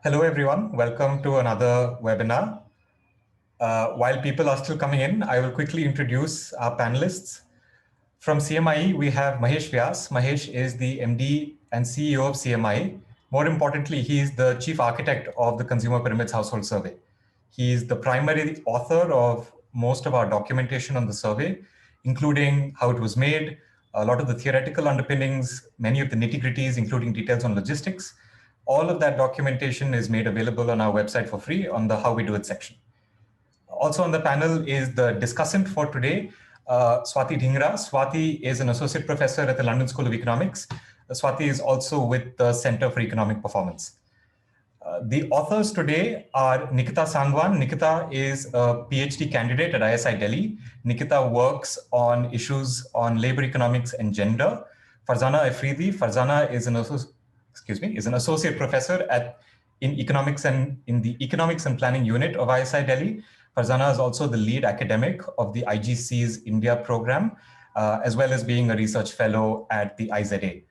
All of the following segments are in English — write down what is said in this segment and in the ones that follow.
Hello, everyone. Welcome to another webinar. While people are still coming in, I will quickly introduce our panelists. From CMIE, we have Mahesh Vyas. Mahesh is the MD and CEO of CMIE. More importantly, he is the chief architect of the Consumer Pyramids Household Survey. He is the primary author of most of our documentation on the survey, including how it was made, a lot of the theoretical underpinnings, many of the nitty-gritties, including details on logistics. All of that documentation is made available on our website for free on the How We Do It section. Also on the panel is the discussant for today, Swati Dhingra. Swati is an associate professor at the London School of Economics. Swati is also with the Center for Economic Performance. The authors today are Nikita Sangwan. Nikita is a PhD candidate at ISI Delhi. Nikita works on issues on labor economics and gender. Farzana Afridi. Farzana is an associate professor in economics and in the economics and planning unit of ISI Delhi. Farzana is also the lead academic of the IGC's India program, as well as being a research fellow at the IZA.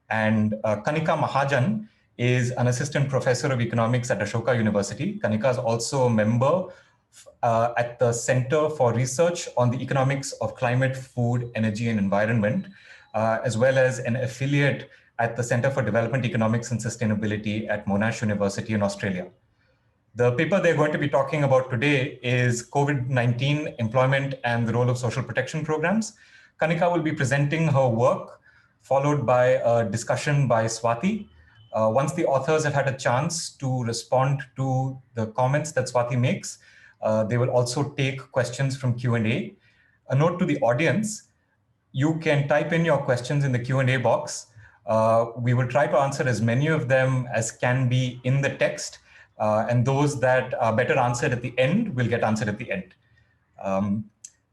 And Kanika Mahajan is an assistant professor of economics at Ashoka University. Kanika is also a member at the Center for Research on the Economics of Climate, Food, Energy, and Environment, as well as an affiliate at the Center for Development Economics and Sustainability at Monash University in Australia. The paper they're going to be talking about today is COVID-19 employment and the role of social protection programs. Kanika will be presenting her work, followed by a discussion by Swati. Once the authors have had a chance to respond to the comments that Swati makes, they will also take questions from Q&A. A note to the audience, you can type in your questions in the Q&A box. We will try to answer as many of them as can be in the text, and those that are better answered at the end will get answered at the end.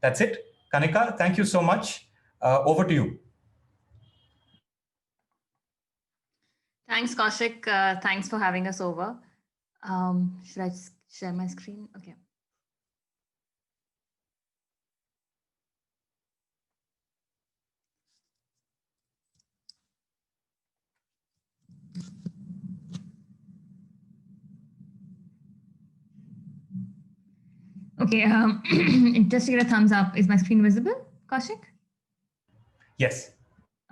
That's it. Kanika, thank you so much. Over to you. Thanks, Kaushik. Thanks for having us over. Should I share my screen? Okay. Okay, just to get a thumbs up, is my screen visible, Kaushik? Yes.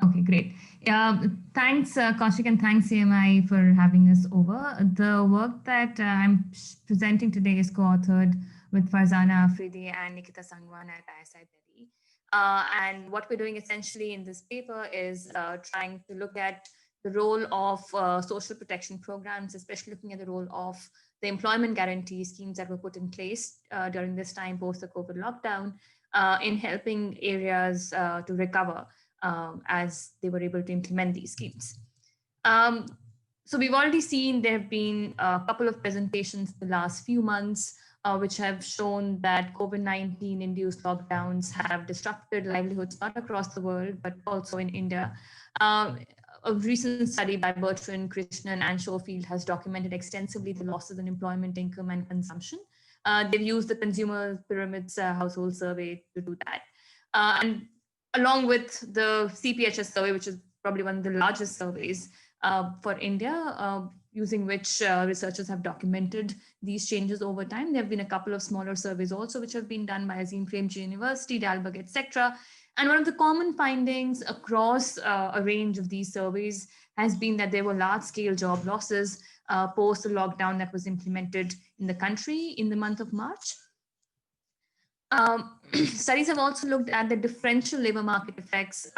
Okay, great. Yeah, thanks, Kaushik, and thanks, CMI, for having us over. The work that I'm presenting today is co-authored with Farzana Afridi and Nikita Sangwan at ISI Delhi. And what we're doing essentially in this paper is trying to look at the role of social protection programs, especially looking at the role of the employment guarantee schemes that were put in place during this time post the COVID lockdown in helping areas to recover as they were able to implement these schemes. So we've already seen there have been a couple of presentations in the last few months which have shown that COVID-19 induced lockdowns have disrupted livelihoods not across the world, but also in India. A recent study by Bertrand, Krishnan, and Schofield has documented extensively the losses in employment, income, and consumption. They've used the Consumer Pyramids Household Survey to do that. And along with the CPHS survey, which is probably one of the largest surveys for India, using which researchers have documented these changes over time. There have been a couple of smaller surveys also, which have been done by Azim Premji University, Dalberg, etc. And one of the common findings across a range of these surveys has been that there were large-scale job losses post the lockdown that was implemented in the country in the month of March. Studies have also looked at the differential labor market effects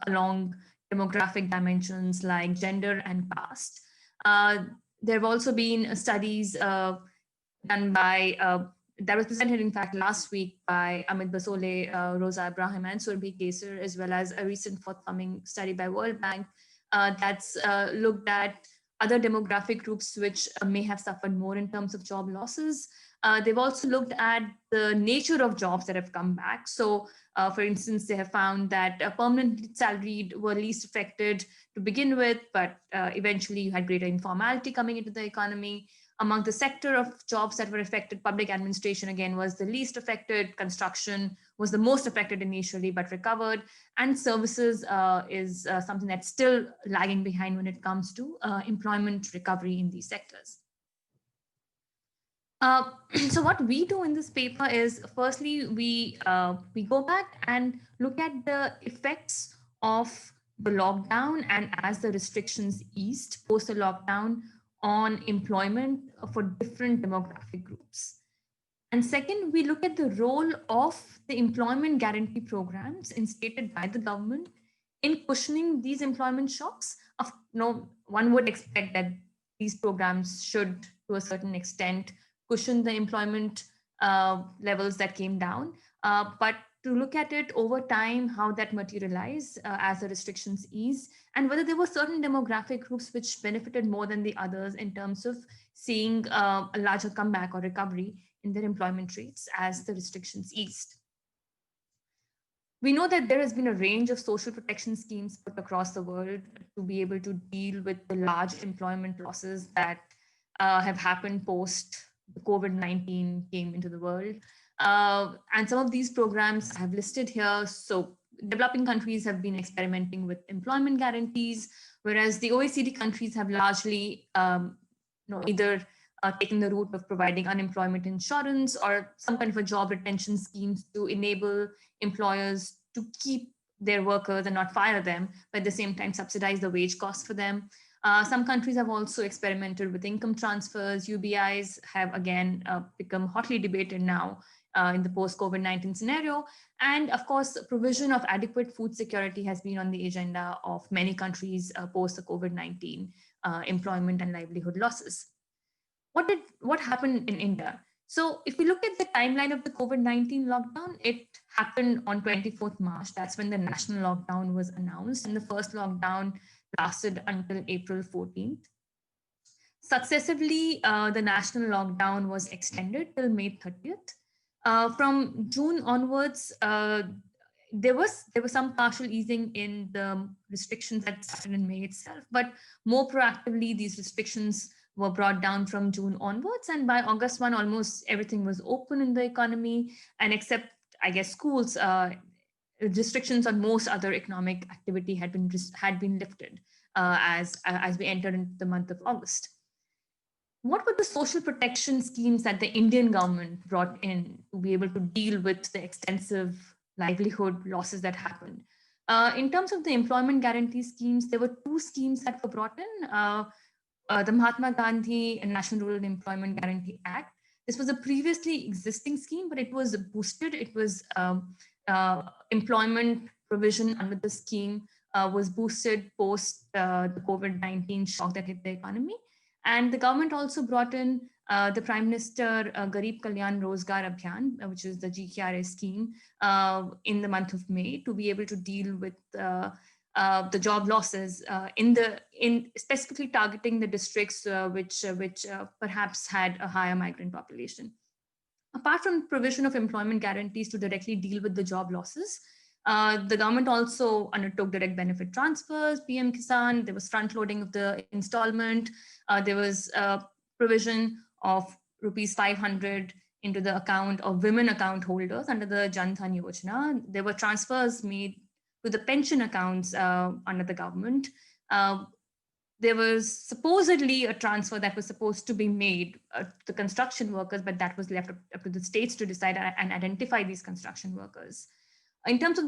along demographic dimensions like gender and caste. There have also been studies done by that was presented, in fact, last week by Amit Basole, Rosa Ibrahim, and Surbhi Kesar, as well as a recent forthcoming study by World Bank that's looked at other demographic groups which may have suffered more in terms of job losses. They've also looked at the nature of jobs that have come back. So, for instance, they have found that permanent salaried were least affected to begin with, but eventually you had greater informality coming into the economy. Among the sector of jobs that were affected, public administration, again, was the least affected. Construction was the most affected initially, but recovered. And services is something that's still lagging behind when it comes to employment recovery in these sectors. So what we do in this paper is, firstly, we go back and look at the effects of the lockdown and as the restrictions eased post the lockdown on employment for different demographic groups. And second, we look at the role of the employment guarantee programs instated by the government in cushioning these employment shocks. One would expect that these programs should, to a certain extent, cushion the employment levels that came down. But to look at it over time, how that materialized as the restrictions ease, and whether there were certain demographic groups which benefited more than the others in terms of seeing a larger comeback or recovery in their employment rates as the restrictions eased. We know that there has been a range of social protection schemes put across the world to be able to deal with the large employment losses that have happened post the COVID-19 came into the world. And some of these programs I have listed here. So developing countries have been experimenting with employment guarantees, whereas the OECD countries have largely either taking the route of providing unemployment insurance or some kind of a job retention schemes to enable employers to keep their workers and not fire them, but at the same time subsidize the wage costs for them. Some countries have also experimented with income transfers. UBIs have again become hotly debated now in the post-COVID-19 scenario. And of course, provision of adequate food security has been on the agenda of many countries post the COVID-19 employment and livelihood losses. What happened in India? So if we look at the timeline of the COVID-19 lockdown, it happened on 24th March. That's when the national lockdown was announced. And the first lockdown lasted until April 14th. Successively, the national lockdown was extended till May 30th. From June onwards, there was some partial easing in the restrictions that started in May itself, but more proactively, these restrictions were brought down from June onwards. And by August 1, almost everything was open in the economy. And except, I guess, schools, restrictions on most other economic activity had been lifted as we entered into the month of August. What were the social protection schemes that the Indian government brought in to be able to deal with the extensive livelihood losses that happened? In terms of the employment guarantee schemes, there were two schemes that were brought in. The Mahatma Gandhi National Rural Employment Guarantee Act. This was a previously existing scheme, but it was boosted. It was employment provision under the scheme was boosted post the COVID-19 shock that hit the economy. And the government also brought in the Prime Minister Garib Kalyan Rozgar Abhiyan, which is the GKRA scheme, in the month of May to be able to deal with the job losses in specifically targeting the districts which perhaps had a higher migrant population. Apart from provision of employment guarantees to directly deal with the job losses, the government also undertook direct benefit transfers, PM Kisan. There was front loading of the installment. There was provision of rupees 500 into the account of women account holders under the Jan Dhan Yojana. There were transfers made to the pension accounts under the government. There was supposedly a transfer that was supposed to be made to the construction workers, but that was left up to the states to decide and identify these construction workers. In terms of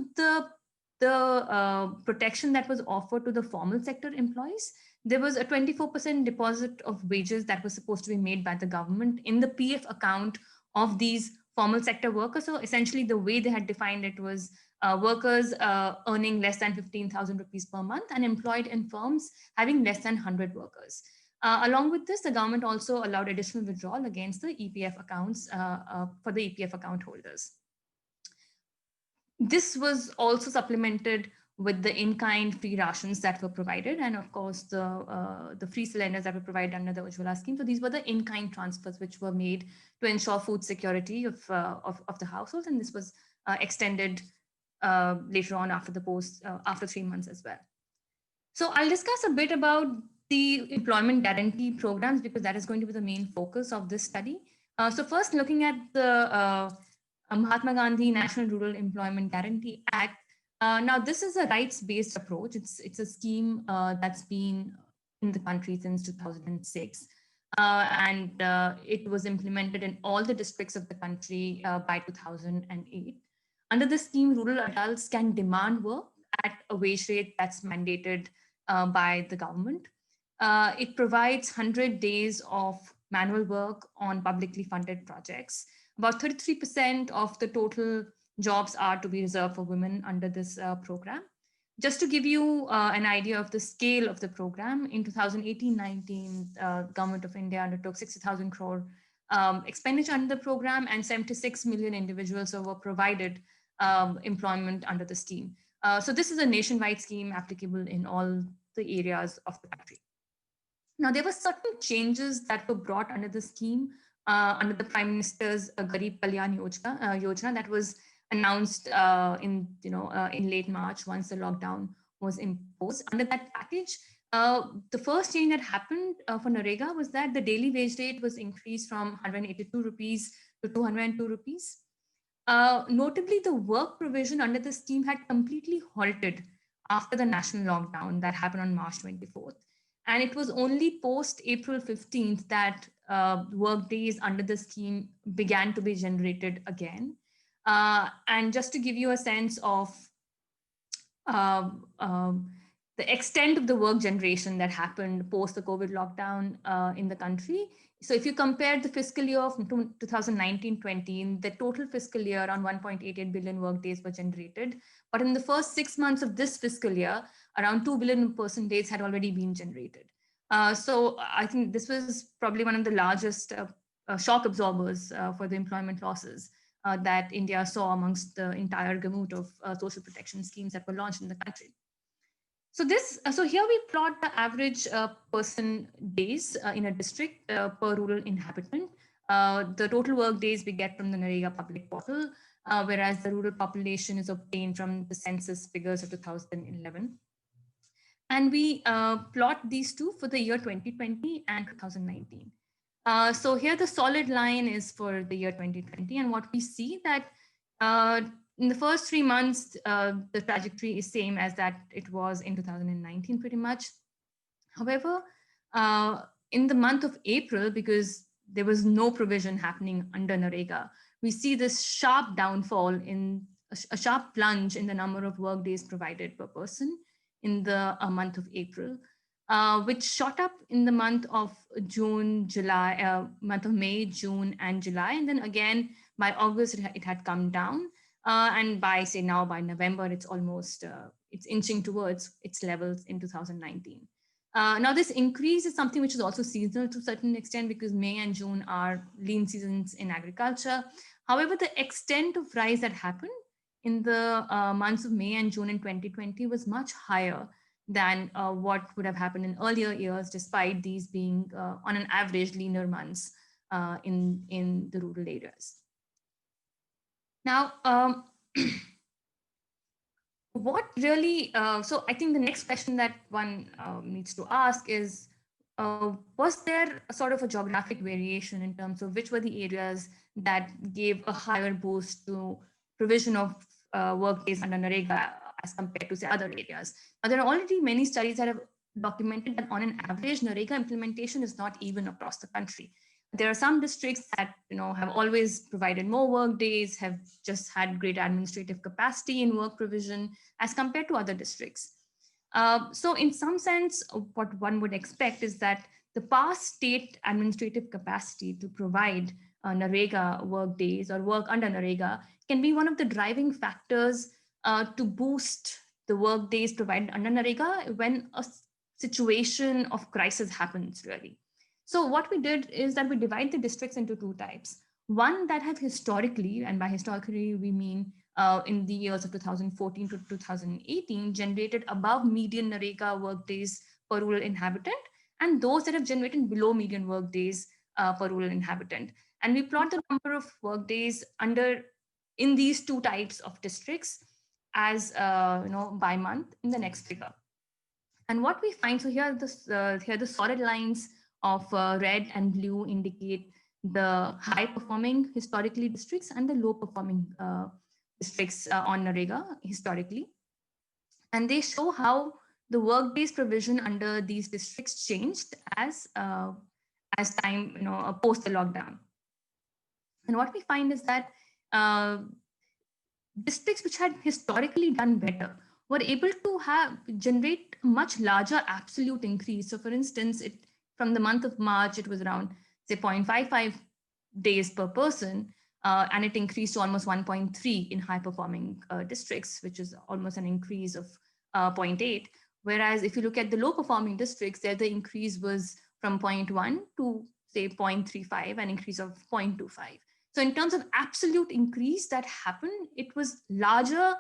the protection that was offered to the formal sector employees, there was a 24% deposit of wages that was supposed to be made by the government in the PF account of these formal sector workers. So essentially the way they had defined it was workers earning less than 15,000 rupees per month and employed in firms having less than 100 workers. Along with this, the government also allowed additional withdrawal against the EPF accounts for the EPF account holders. This was also supplemented with the in-kind free rations that were provided, and of course the free cylinders that were provided under the Ujjwala scheme. So these were the in-kind transfers which were made to ensure food security of the households, and this was extended later on after the after 3 months as well. So I'll discuss a bit about the employment guarantee programs because that is going to be the main focus of this study. So first, looking at the Mahatma Gandhi National Rural Employment Guarantee Act. Now, this is a rights-based approach. It's a scheme that's been in the country since 2006. and it was implemented in all the districts of the country by 2008. Under the scheme, rural adults can demand work at a wage rate that's mandated by the government. It provides 100 days of manual work on publicly funded projects. About 33% of the total jobs are to be reserved for women under this program. Just to give you an idea of the scale of the program, in 2018-19, Government of India undertook 60,000 crore expenditure under the program, and 76 million individuals were provided employment under the scheme. So this is a nationwide scheme applicable in all the areas of the country. Now, there were certain changes that were brought under the scheme under the Prime Minister's Garib Kalyan Yojana that was announced in late March once the lockdown was imposed. Under that package, the first change that happened for Narega was that the daily wage rate was increased from 182 rupees to 202 rupees. Notably, the work provision under the scheme had completely halted after the national lockdown that happened on March 24th. And it was only post April 15th that work days under the scheme began to be generated again. And just to give you a sense of the extent of the work generation that happened post the COVID lockdown in the country. So if you compare the fiscal year of 2019-20, in the total fiscal year, around 1.88 billion work days were generated. But in the first 6 months of this fiscal year, around 2 billion person days had already been generated. So I think this was probably one of the largest shock absorbers for the employment losses that India saw amongst the entire gamut of social protection schemes that were launched in the country. So here we plot the average person days in a district per rural inhabitant. The total work days we get from the Narega public portal, whereas the rural population is obtained from the census figures of 2011. And we plot these two for the year 2020 and 2019. So here the solid line is for the year 2020. And what we see that in the first 3 months, the trajectory is same as that it was in 2019 pretty much. However, in the month of April, because there was no provision happening under Narega, we see this sharp downfall in a sharp plunge in the number of work days provided per person in the month of April, which shot up in the month of June, July, month of May, June, and July. And then again, by August, it had come down. And by, say now, by November, it's almost, it's inching towards its levels in 2019. Now, this increase is something which is also seasonal to a certain extent because May and June are lean seasons in agriculture. However, the extent of rise that happened in the months of May and June in 2020 was much higher than what would have happened in earlier years, despite these being on an average leaner months in the rural areas. Now, what really, so I think the next question that one needs to ask is, was there a sort of a geographic variation in terms of which were the areas that gave a higher boost to provision of work days under Narega as compared to say other areas? Now, there are already many studies that have documented that on an average, Narega implementation is not even across the country. There are some districts that have always provided more work days, have just had great administrative capacity in work provision as compared to other districts. So in some sense, what one would expect is that the past state administrative capacity to provide Narega work days or work under Narega can be one of the driving factors to boost the work days provided under Narega when a situation of crisis happens, really. So what we did is that we divide the districts into two types. One that have historically, and by historically we mean in the years of 2014 to 2018, generated above median Narega work days per rural inhabitant, and those that have generated below median work days per rural inhabitant. And we plot the number of work days in these two types of districts as by month in the next figure. And what we find, so here the solid lines of red and blue indicate the high performing historically districts and the low performing districts on Narega historically. And they show how the work-based provision under these districts changed as as time, post the lockdown. And what we find is that districts which had historically done better were able to generate much larger absolute increase. So for instance, from the month of March, it was around say 0.55 days per person, and it increased to almost 1.3 in high performing districts, which is almost an increase of 0.8. Whereas if you look at the low performing districts, there the increase was from 0.1 to say 0.35, an increase of 0.25. So in terms of absolute increase that happened, it was larger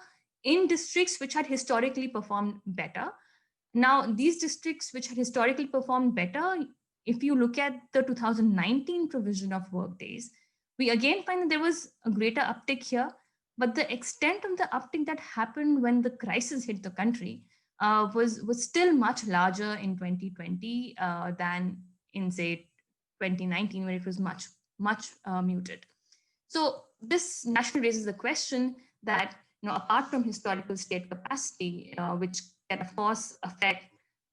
in districts which had historically performed better. Now, these districts which had historically performed better, if you look at the 2019 provision of workdays, we again find that there was a greater uptick here, but the extent of the uptick that happened when the crisis hit the country was still much larger in 2020 than in say 2019, where it was much muted. So this naturally raises the question that, apart from historical state capacity, which can of course affect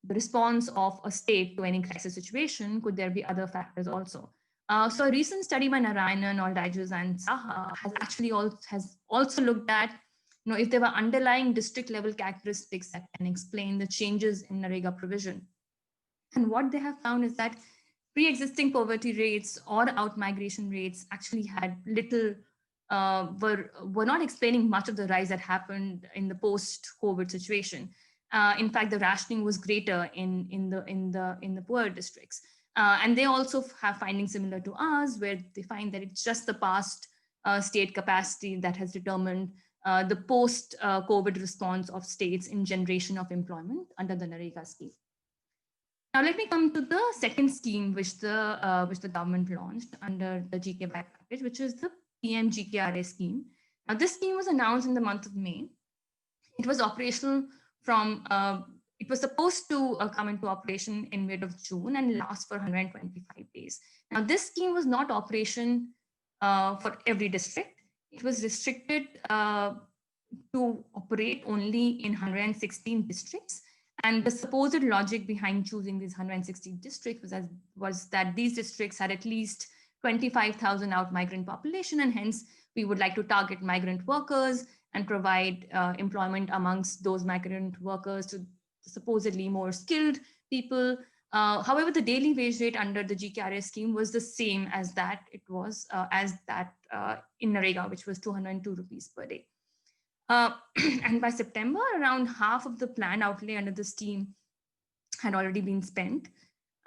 the response of a state to any crisis situation, could there be other factors also? So a recent study by Narayanan, Aldrijus, and Saha has also looked at, if there were underlying district level characteristics that can explain the changes in NREGA provision. And what they have found is that pre-existing poverty rates or out-migration rates actually had little, were not explaining much of the rise that happened in the post-COVID situation. In fact, the rationing was greater in the poor districts. And they also have findings similar to ours, where they find that it's just the past state capacity that has determined the post-COVID response of states in generation of employment under the NREGA scheme. Now let me come to the second scheme which the government launched under the GKY package, which is the PM GKRA scheme. Now this scheme was announced in the month of May. It was operational from, it was supposed to come into operation in mid of June and last for 125 days. Now this scheme was not operation for every district. It was restricted to operate only in 116 districts. And the supposed logic behind choosing these 160 districts was that these districts had at least 25,000 out-migrant population, and hence we would like to target migrant workers and provide employment amongst those migrant workers to supposedly more skilled people. However, the daily wage rate under the GKRA scheme was the same as that it was in NREGA, which was 202 rupees per day. And by September, around half of the planned outlay under the scheme had already been spent.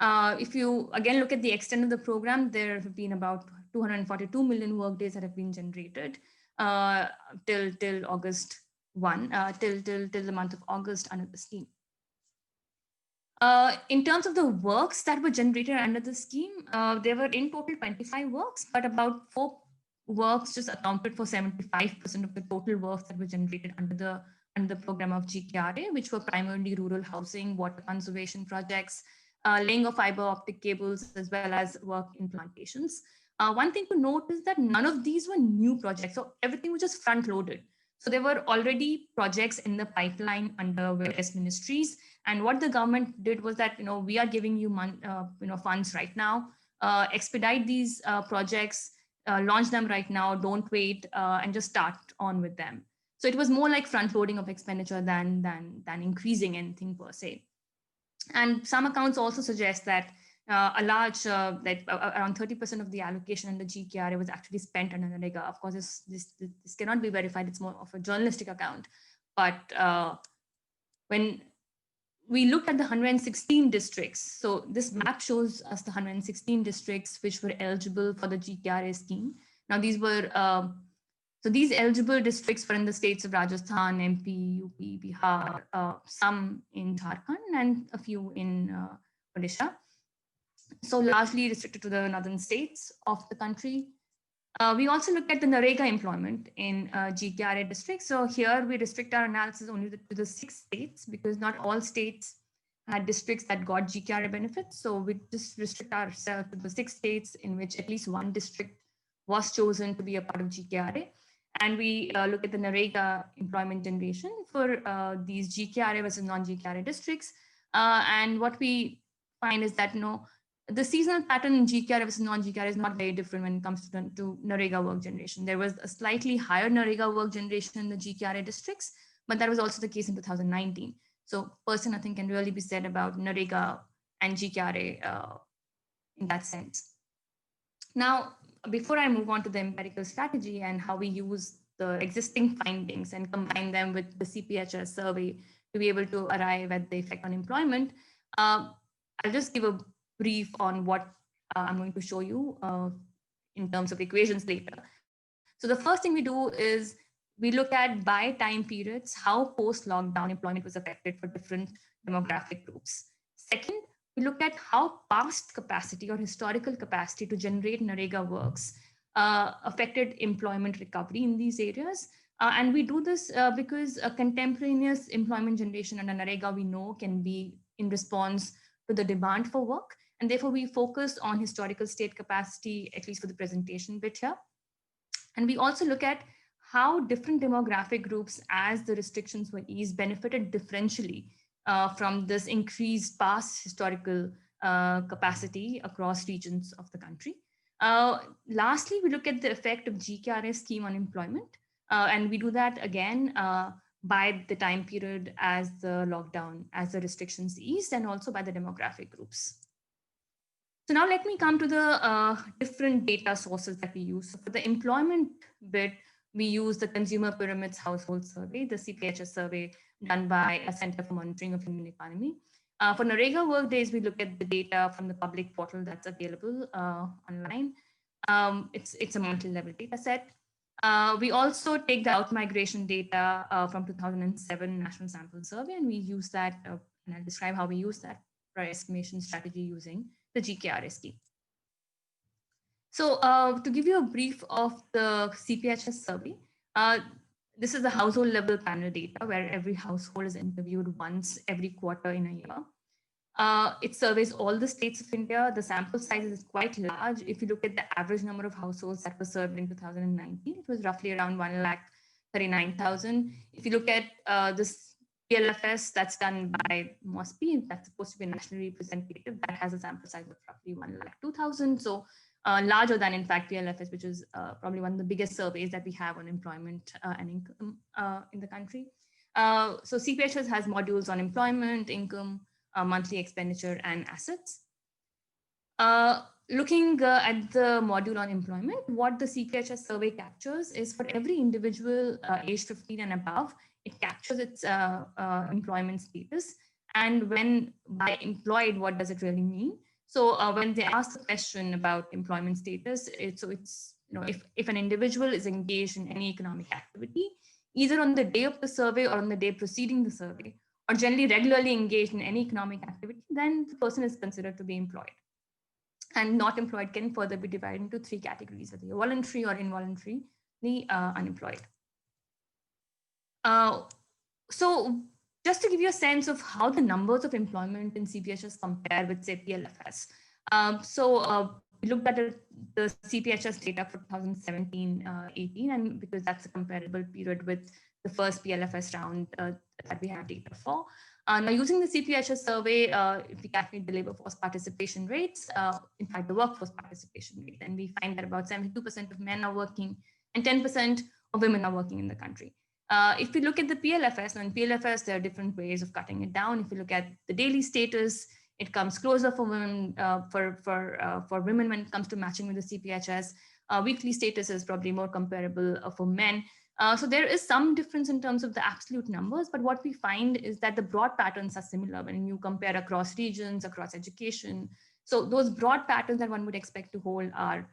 If you again look at the extent of the program, there have been about 242 million work days that have been generated till August 1, till the month of August under the scheme. In terms of the works that were generated under the scheme, there were in total 25 works, but about 4 works just accounted for 75% of the total works that were generated under the program of GKRA, which were primarily rural housing, water conservation projects, laying of fiber optic cables, as well as work in plantations. One thing to note is that none of these were new projects, so everything was just front loaded. So there were already projects in the pipeline under various ministries, and what the government did was that we are giving you funds right now, expedite these projects. Launch them right now, don't wait, and just start on with them. So it was more like front loading of expenditure than increasing anything per se. And some accounts also suggest that a large, around 30% of the allocation in the GKRA was actually spent on NREGA. Of course, this cannot be verified. It's more of a journalistic account. But when we looked at the 116 districts. So this map shows us the 116 districts which were eligible for the GKRA scheme. Now these were, so these eligible districts were in the states of Rajasthan, MP, UP, Bihar, some in Jharkhand, and a few in Odisha. So largely restricted to the northern states of the country. We also looked at the NREGA employment in GKRA districts. So here we restrict our analysis only to the 6 states, because not all states had districts that got GKRA benefits. So we just restrict ourselves to the 6 states in which at least one district was chosen to be a part of GKRA. And we look at the NREGA employment generation for these GKRA versus non-GKRA districts. And what we find is that The seasonal pattern in GKRA versus non-GKRA is not very different when it comes to NREGA work generation. There was a slightly higher NREGA work generation in the GKRA districts, but that was also the case in 2019. So nothing can really be said about NREGA and GKRA in that sense. Now, before I move on to the empirical strategy and how we use the existing findings and combine them with the CPHS survey to be able to arrive at the effect on employment, I'll just give a brief on what I'm going to show you in terms of equations later. So the first thing we do is we look at by time periods how post-lockdown employment was affected for different demographic groups. Second, we look at how past capacity or historical capacity to generate NREGA works affected employment recovery in these areas. And we do this because a contemporaneous employment generation under NREGA we know can be in response to the demand for work. And therefore we focus on historical state capacity, at least for the presentation bit here. And we also look at how different demographic groups, as the restrictions were eased, benefited differentially from this increased past historical capacity across regions of the country. Lastly, we look at the effect of GKRA scheme on employment. And we do that again by the time period as the lockdown, as the restrictions eased, and also by the demographic groups. So now let me come to the different data sources that we use. So for the employment bit, we use the Consumer Pyramids Household Survey, the CPHS survey done by a Center for Monitoring of Indian Economy. For NREGA work days, we look at the data from the public portal that's available online. It's a monthly level data set. We also take the out-migration data from 2007 National Sample Survey, and we use that, and I'll describe how we use that for our estimation strategy using the GKRA scheme. So to give you a brief of the CPHS survey, this is the household level panel data where every household is interviewed once every quarter in a year. It surveys all the states of India. The sample size is quite large. If you look at the average number of households that were served in 2019, it was roughly around 1,39,000. If you look at this PLFS that's done by MOSPI, that's supposed to be nationally representative, that has a sample size of roughly 1,02,000. So larger than, in fact, PLFS, which is probably one of the biggest surveys that we have on employment and income in the country. So CPHS has modules on employment, income, monthly expenditure, and assets. Looking at the module on employment, what the CPHS survey captures is for every individual age 15 and above, it captures its employment status. And when by employed, what does it really mean? So when they ask the question about employment status, it's if an individual is engaged in any economic activity, either on the day of the survey or on the day preceding the survey, or generally regularly engaged in any economic activity, then the person is considered to be employed. And not employed can further be divided into three categories, whether you're voluntary or involuntarily unemployed. So just to give you a sense of how the numbers of employment in CPHS compare with, say, PLFS. We looked at the CPHS data for 2017-18, and because that's a comparable period with the first PLFS round that we have data for. Now, using the CPHS survey, if we calculate the labor force participation rates, in fact, the workforce participation rate, then we find that about 72% of men are working and 10% of women are working in the country. If we look at the PLFS, and PLFS, there are different ways of cutting it down. If you look at the daily status, it comes closer for women, for women when it comes to matching with the CPHS. Weekly status is probably more comparable for men. So there is some difference in terms of the absolute numbers, but what we find is that the broad patterns are similar when you compare across regions, across education. So those broad patterns that one would expect to hold are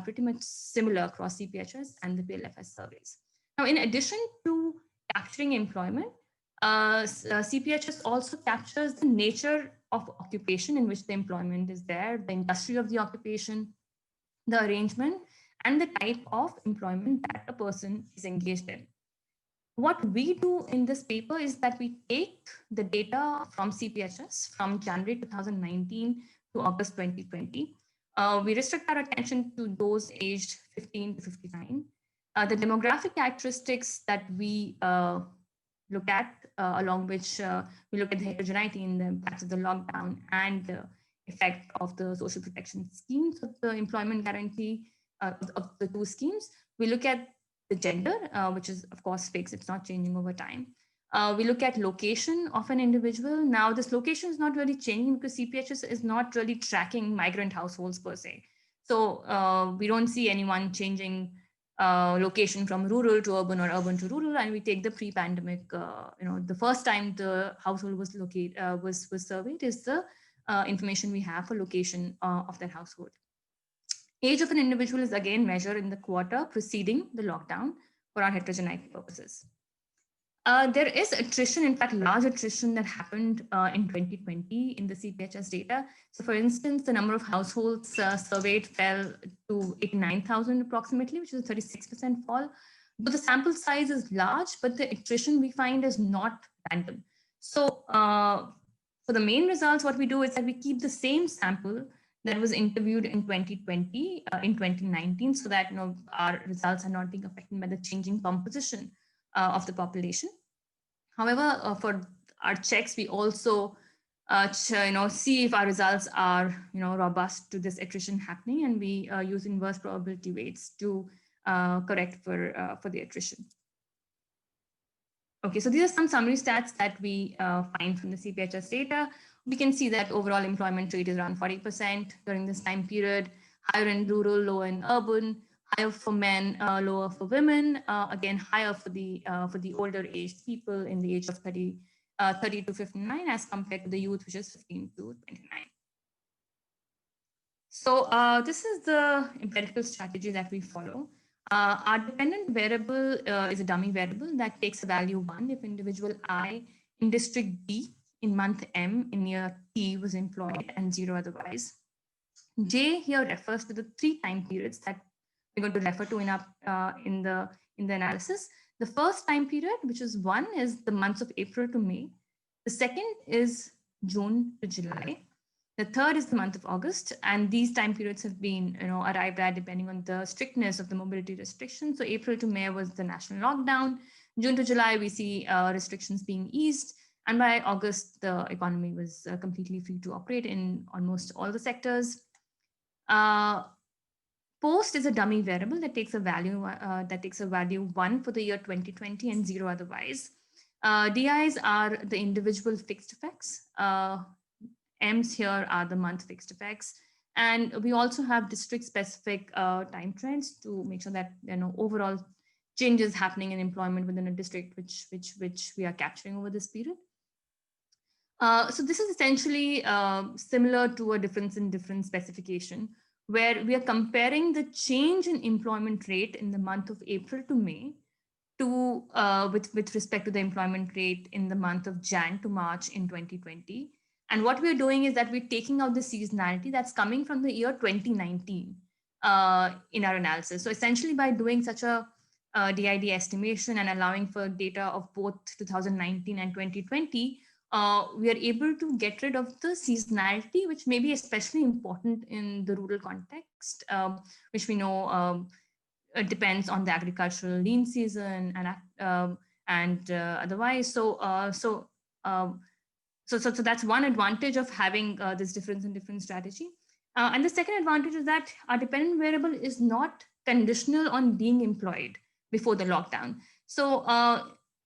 pretty much similar across CPHS and the PLFS surveys. Now, in addition to capturing employment, CPHS also captures the nature of occupation in which the employment is there, the industry of the occupation, the arrangement, and the type of employment that a person is engaged in. What we do in this paper is that we take the data from CPHS from January 2019 to August 2020. We restrict our attention to those aged 15 to 59. The demographic characteristics that we look at, along which we look at the heterogeneity in the impacts of the lockdown and effect of the social protection schemes of the employment guarantee of the two schemes. We look at the gender, which is of course fixed, it's not changing over time. We look at location of an individual. Now this location is not really changing because CPHS is not really tracking migrant households per se. So we don't see anyone changing location from rural to urban or urban to rural, and we take the pre-pandemic, the first time the household was was surveyed is the information we have for location of that household. Age of an individual is again measured in the quarter preceding the lockdown for our heterogeneity purposes. There is attrition, in fact, large attrition that happened in 2020 in the CPHS data. So for instance, the number of households surveyed fell to 89,000 approximately, which is a 36% fall. But the sample size is large, but the attrition we find is not random. So for the main results, what we do is that we keep the same sample that was interviewed in 2020 in 2019, so that our results are not being affected by the changing composition of the population. However, for our checks, we also see if our results are robust to this attrition happening, and we use inverse probability weights to correct for the attrition. Okay, so these are some summary stats that we find from the CPHS data. We can see that overall employment rate is around 40% during this time period, higher in rural, lower in urban, higher for men, lower for women, again, higher for the older aged people in the age of 30 to 59 as compared to the youth, which is 15 to 29. So this is the empirical strategy that we follow. Our dependent variable is a dummy variable that takes a value 1 if individual I in district B in month M in year T was employed and 0 otherwise. J here refers to the 3 time periods that we're going to refer to in the analysis. The first time period, which is 1, is the months of April to May. The second is June to July. The third is the month of August, and these time periods have been arrived at depending on the strictness of the mobility restrictions. So April to May was the national lockdown. June to July, we see restrictions being eased. And by August, the economy was completely free to operate in almost all the sectors. Post is a dummy variable that takes a value 1 for the year 2020 and 0 otherwise. DIs are the individual fixed effects. M's here are the month fixed effects. And we also have district specific time trends to make sure that overall changes happening in employment within a district, which we are capturing over this period. So this is essentially similar to a difference in difference specification, where we are comparing the change in employment rate in the month of April to May to with respect to the employment rate in the month of Jan to March in 2020. And what we're doing is that we're taking out the seasonality that's coming from the year 2019 in our analysis. So essentially by doing such a DID estimation and allowing for data of both 2019 and 2020, we are able to get rid of the seasonality, which may be especially important in the rural context, which we know depends on the agricultural lean season and otherwise. So that's one advantage of having this difference in different strategy. And the second advantage is that our dependent variable is not conditional on being employed before the lockdown. So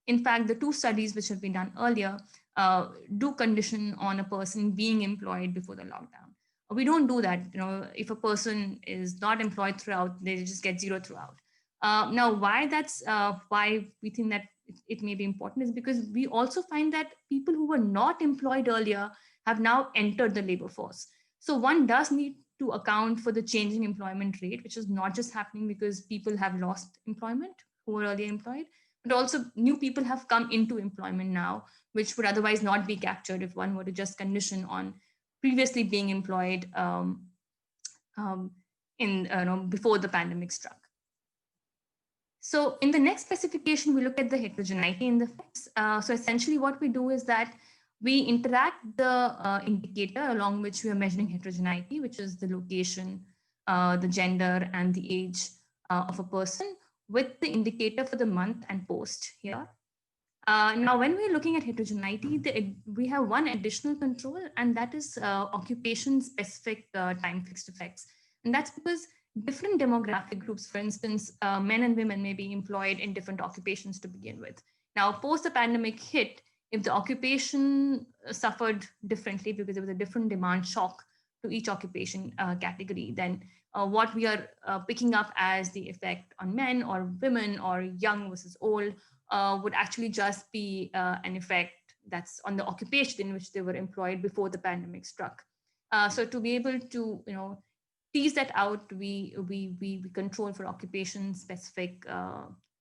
in fact, the 2 studies which have been done earlier do condition on a person being employed before the lockdown. We don't do that. If a person is not employed throughout, they just get 0 throughout. Now, why we think that it may be important is because we also find that people who were not employed earlier have now entered the labor force. So one does need to account for the changing employment rate, which is not just happening because people have lost employment who were earlier employed, but also new people have come into employment now, which would otherwise not be captured if one were to just condition on previously being employed before the pandemic struck. So in the next specification, we look at the heterogeneity in the effects. So essentially what we do is that we interact the indicator along which we are measuring heterogeneity, which is the location, the gender, and the age of a person, with the indicator for the month and post here. Now, when we're looking at heterogeneity, we have one additional control, and that is occupation-specific time-fixed effects. And that's because different demographic groups, for instance, men and women may be employed in different occupations to begin with. Now, post the pandemic hit, if the occupation suffered differently because there was a different demand shock to each occupation category, then what we are picking up as the effect on men or women or young versus old would actually just be an effect that's on the occupation in which they were employed before the pandemic struck. So to be able to, tease that out, we control for occupation specific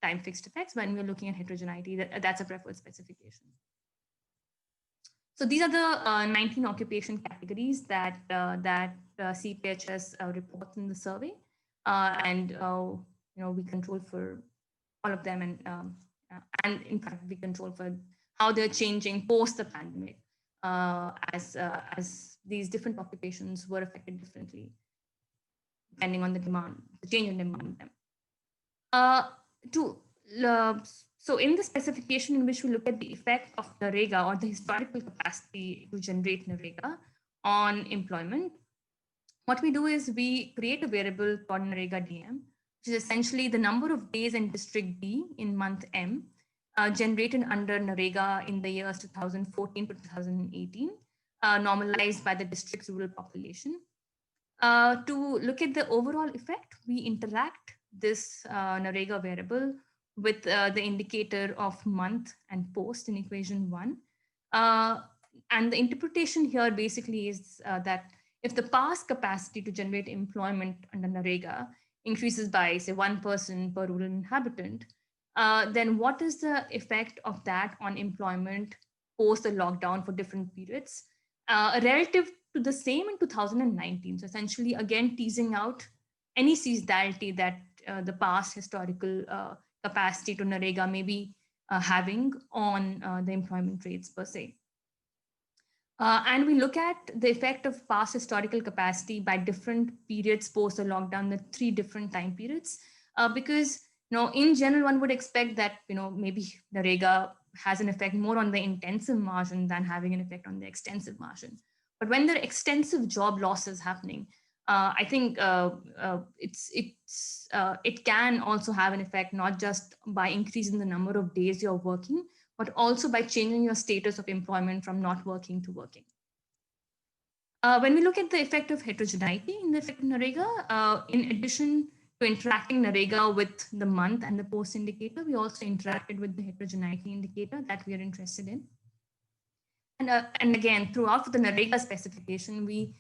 time fixed effects when we're looking at heterogeneity. That's a preferred specification. So these are the 19 occupation categories that CPHS reports in the survey, and we control for all of them, and in fact we control for how they're changing post the pandemic, as these different occupations were affected differently depending on the demand, the change in demand of them. So in the specification in which we look at the effect of NREGA or the historical capacity to generate NREGA on employment, what we do is we create a variable called NREGA DM, which is essentially the number of days in district D in month M generated under NREGA in the years 2014 to 2018, normalized by the district's rural population. To look at the overall effect, we interact this NREGA variable with the indicator of month and post in equation 1. And the interpretation here basically is that if the past capacity to generate employment under NREGA increases by, say, 1 person per rural inhabitant, then what is the effect of that on employment post the lockdown for different periods, relative to the same in 2019. So essentially, again, teasing out any seasonality that the past historical capacity to NREGA may be having on the employment rates per se. And we look at the effect of past historical capacity by different periods post the lockdown, the 3 different time periods, because in general, one would expect that maybe NREGA has an effect more on the intensive margin than having an effect on the extensive margin. But when there are extensive job losses happening, I think it can also have an effect, not just by increasing the number of days you're working, but also by changing your status of employment from not working to working. When we look at the effect of heterogeneity in the effect of NREGA, in addition to interacting NREGA with the month and the post indicator, we also interacted with the heterogeneity indicator that we are interested in. And again, throughout the NREGA specification, we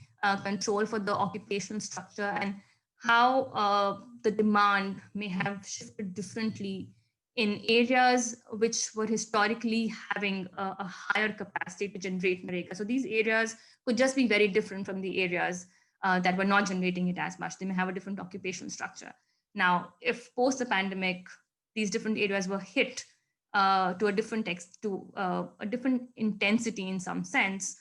control for the occupational structure and how the demand may have shifted differently in areas which were historically having a higher capacity to generate NREGA. So these areas could just be very different from the areas that were not generating it as much. They may have a different occupational structure. Now, if post the pandemic, these different areas were hit to a different a different intensity in some sense,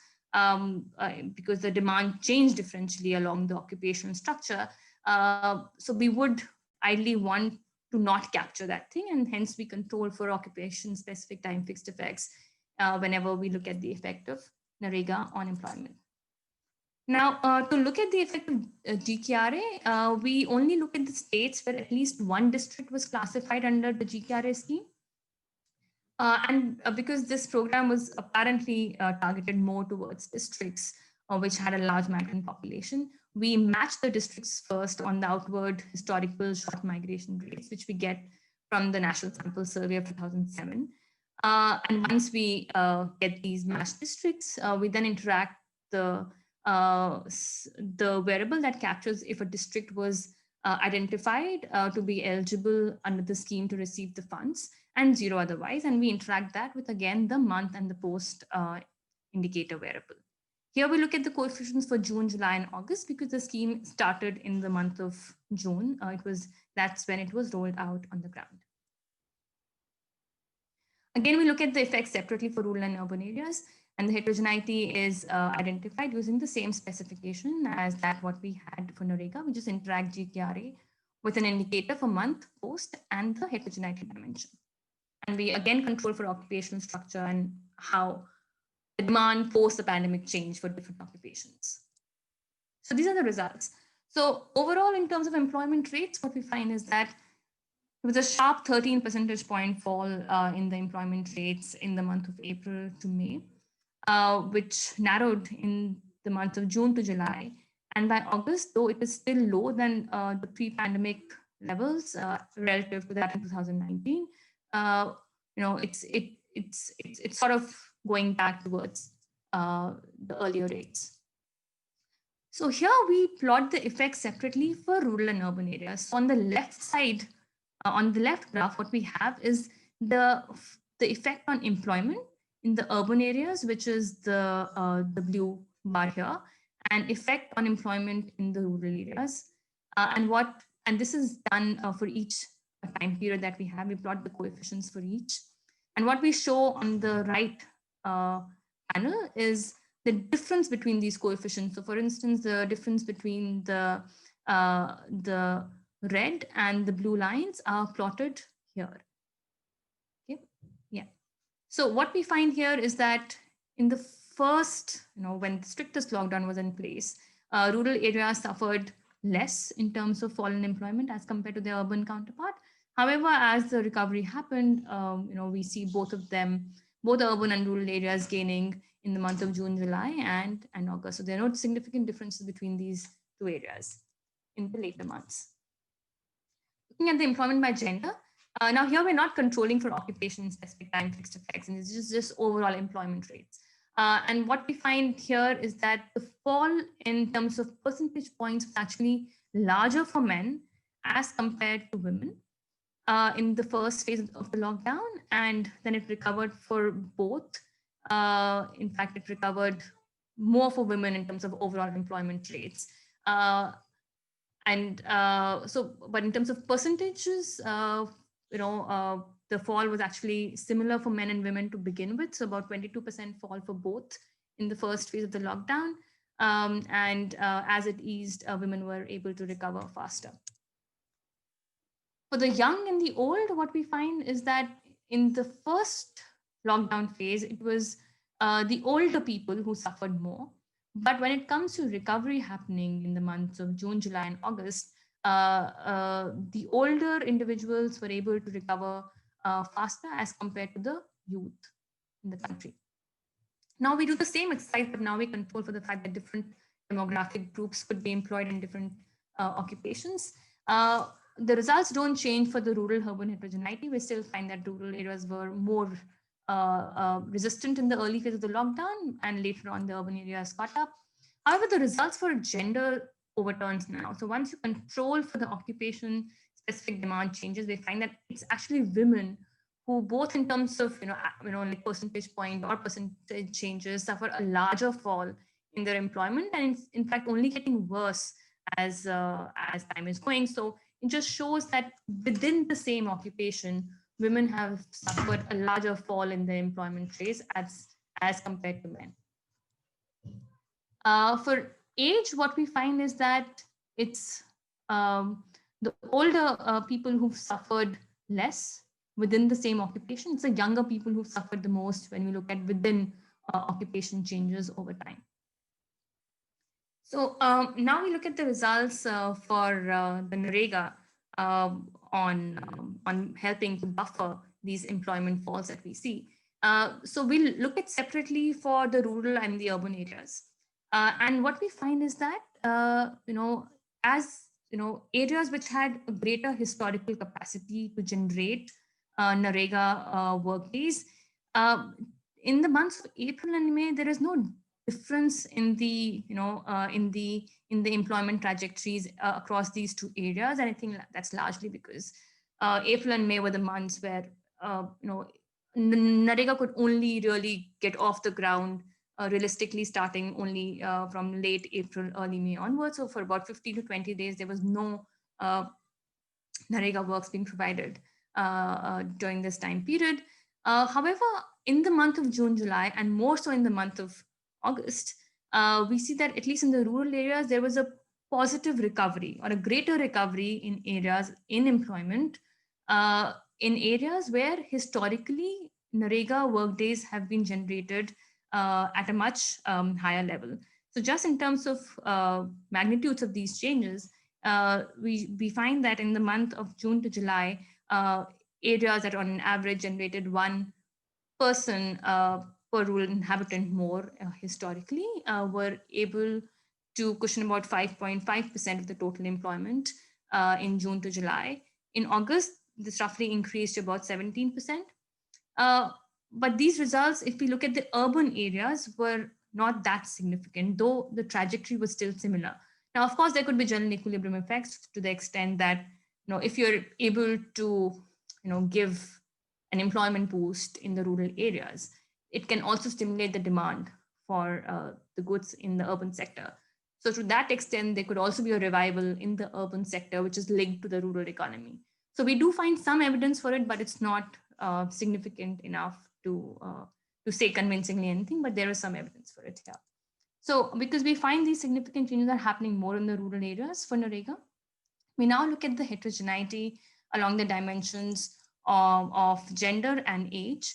because the demand changed differentially along the occupational structure. So we would ideally want to not capture that thing, and hence we control for occupation-specific time-fixed effects whenever we look at the effect of NREGA on employment. Now, to look at the effect of GKRA, we only look at the states where at least one district was classified under the GKRA scheme. And because this program was apparently targeted more towards districts which had a large migrant population, we matched the districts first on the outward historical short migration rates, which we get from the National Sample Survey of 2007. And once we get these matched districts, we then interact the variable that captures if a district was identified to be eligible under the scheme to receive the funds, and 0 otherwise. And we interact that with, again, the month and the post indicator variable. Here we look at the coefficients for June, July, and August because the scheme started in the month of June. That's when it was rolled out on the ground. Again, we look at the effects separately for rural and urban areas, and the heterogeneity is identified using the same specification as what we had for NREGA. We just interact GKRA with an indicator for month, post, and the heterogeneity dimension. and we again control for occupational structure and how the demand post the pandemic changed for different occupations. So these are the results. So overall, in terms of employment rates, what we find is that there was a sharp 13 percentage point fall in the employment rates in the month of April to May, which narrowed in the month of June to July. And by August, though it is still lower than the pre-pandemic levels relative to that in 2019, it's sort of going back towards the earlier rates. So here we plot the effects separately for rural and urban areas. So on the left side, on the left graph, what we have is the effect on employment in the urban areas, which is the blue bar here, and effect on employment in the rural areas. And this is done for each time period that we have. We plot the coefficients for each. And what we show on the right panel is the difference between these coefficients. So for instance, the difference between the red and the blue lines are plotted here. Okay, yeah. So what we find here is that in the first, when the strictest lockdown was in place, rural areas suffered less in terms of fall in employment as compared to their urban counterpart. However, as the recovery happened, we see both of them, both urban and rural areas gaining in the month of June, July, and August. So there are no significant differences between these two areas in the later months. Looking at the employment by gender, now here we're not controlling for occupation, specific time, fixed effects, and it's just overall employment rates. And what we find here is that the fall in terms of percentage points was actually larger for men as compared to women in the first phase of the lockdown, and then it recovered for both. In fact, it recovered more for women in terms of overall employment rates. But in terms of percentages, the fall was actually similar for men and women to begin with. So about 22% fall for both in the first phase of the lockdown. As it eased, women were able to recover faster. For the young and the old, what we find is that in the first lockdown phase, it was the older people who suffered more. But when it comes to recovery happening in the months of June, July, and August, the older individuals were able to recover faster as compared to the youth in the country. Now we do the same exercise, but now we control for the fact that different demographic groups could be employed in different occupations. The results don't change for the rural-urban heterogeneity. We still find that rural areas were more resistant in the early phase of the lockdown, and later on the urban areas caught up. However, the results for gender overturns now. So once you control for the occupation specific demand changes, we find that it's actually women who, both in terms of like percentage point or percentage changes, suffer a larger fall in their employment, and it's in fact only getting worse as time is going. So it just shows that within the same occupation, women have suffered a larger fall in their employment rates as compared to men. For age, what we find is that it's the older people who've suffered less within the same occupation. It's the younger people who've suffered the most when we look at within occupation changes over time. So now we look at the results for the NREGA on helping to buffer these employment falls that we see. So we'll look at separately for the rural and the urban areas. And what we find is that, areas which had a greater historical capacity to generate NREGA workdays, in the months of April and May, there is no difference in the employment trajectories across these two areas. And I think that's largely because April and May were the months where NREGA could only really get off the ground realistically starting only from late April, early May onwards. So for about 15 to 20 days, there was no NREGA works being provided during this time period. However, in the month of June, July, and more so in the month of August, we see that at least in the rural areas, there was a positive recovery or a greater recovery in areas in employment in areas where historically NREGA workdays have been generated at a much higher level. So just in terms of magnitudes of these changes, we find that in the month of June to July, areas that on average generated one person per rural inhabitant more historically were able to cushion about 5.5% of the total employment in June to July. In August, this roughly increased to about 17%. But these results, if we look at the urban areas, were not that significant, though the trajectory was still similar. Now, of course, there could be general equilibrium effects to the extent that, if you're able to, give an employment boost in the rural areas, it can also stimulate the demand for the goods in the urban sector. So to that extent, there could also be a revival in the urban sector, which is linked to the rural economy. So we do find some evidence for it, but it's not significant enough to say convincingly anything, but there is some evidence for it here. So because we find these significant changes are happening more in the rural areas for NREGA, we now look at the heterogeneity along the dimensions of gender and age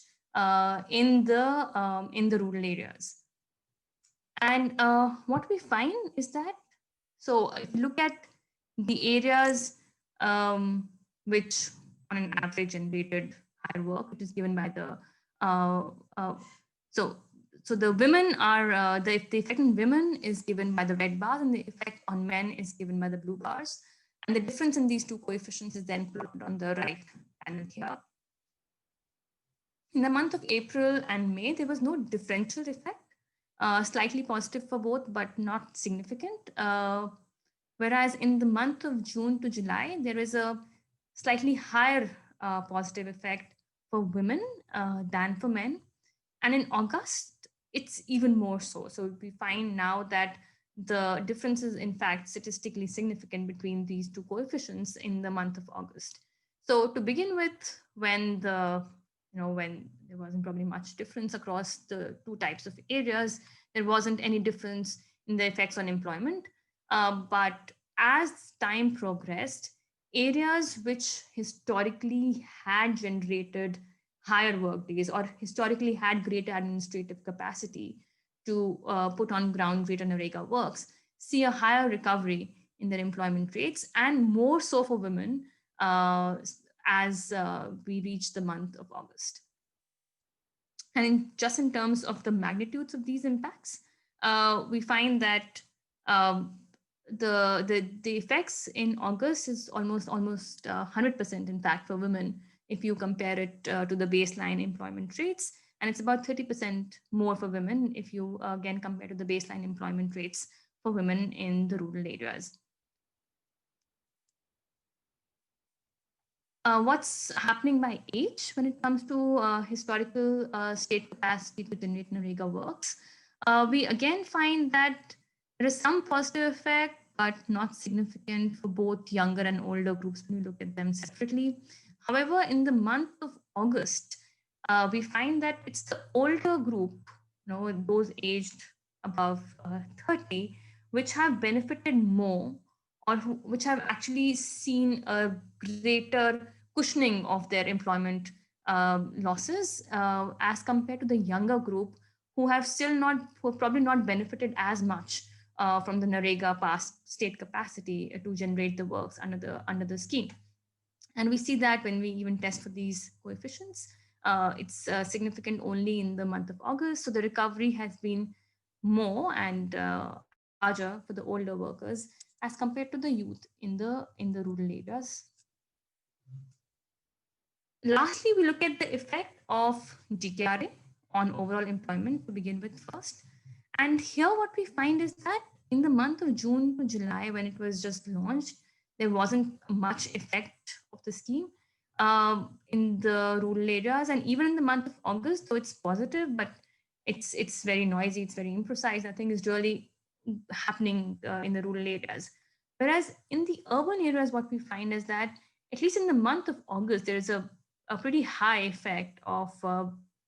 in the rural areas. And what we find is that, so if you look at the areas which on an average generated higher work, which is given by the, so the women are, the effect on women is given by the red bars and the effect on men is given by the blue bars. And the difference in these two coefficients is then plotted on the right panel here. In the month of April and May, there was no differential effect, slightly positive for both, but not significant. Whereas in the month of June to July, there is a slightly higher positive effect for women than for men. And in August, it's even more so. So we find now that the difference is in fact statistically significant between these two coefficients in the month of August. So to begin with, when when there wasn't probably much difference across the two types of areas, there wasn't any difference in the effects on employment. But as time progressed, areas which historically had generated higher work days or historically had greater administrative capacity to put on ground greater NREGA works see a higher recovery in their employment rates, and more so for women as we reach the month of August. And just in terms of the magnitudes of these impacts, we find that the effects in August is almost 100% in fact for women if you compare it to the baseline employment rates, and it's about 30% more for women if you again compare to the baseline employment rates for women in the rural areas. What's happening by age when it comes to historical state capacity to generate NREGA works? We again find that there is some positive effect, but not significant for both younger and older groups when you look at them separately. However, in the month of August, we find that it's the older group, those aged above 30, which have benefited more, or which have actually seen a greater cushioning of their employment losses as compared to the younger group who have probably not benefited as much from the NREGA past state capacity to generate the works under the scheme. And we see that when we even test for these coefficients, it's significant only in the month of August. So the recovery has been more and larger for the older workers as compared to the youth in the rural areas. Lastly, we look at the effect of GKRA on overall employment to begin with first. And here what we find is that in the month of June to July, when it was just launched, there wasn't much effect of the scheme in the rural areas. And even in the month of August, though it's positive, but it's very noisy, it's very imprecise, nothing is really happening in the rural areas. Whereas in the urban areas, what we find is that at least in the month of August, there is a pretty high effect of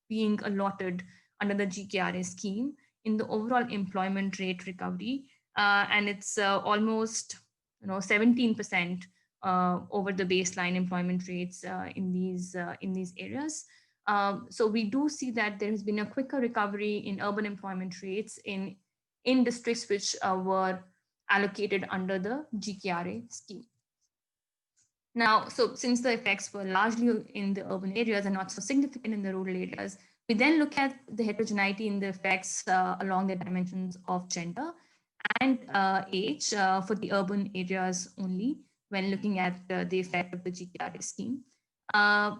being allotted under the GKRA scheme in the overall employment rate recovery. And it's almost 17% over the baseline employment rates in these areas. So we do see that there has been a quicker recovery in urban employment rates in districts which were allocated under the GKRA scheme. Now, so since the effects were largely in the urban areas and not so significant in the rural areas, we then look at the heterogeneity in the effects along the dimensions of gender and age for the urban areas only when looking at the effect of the GKRA scheme. And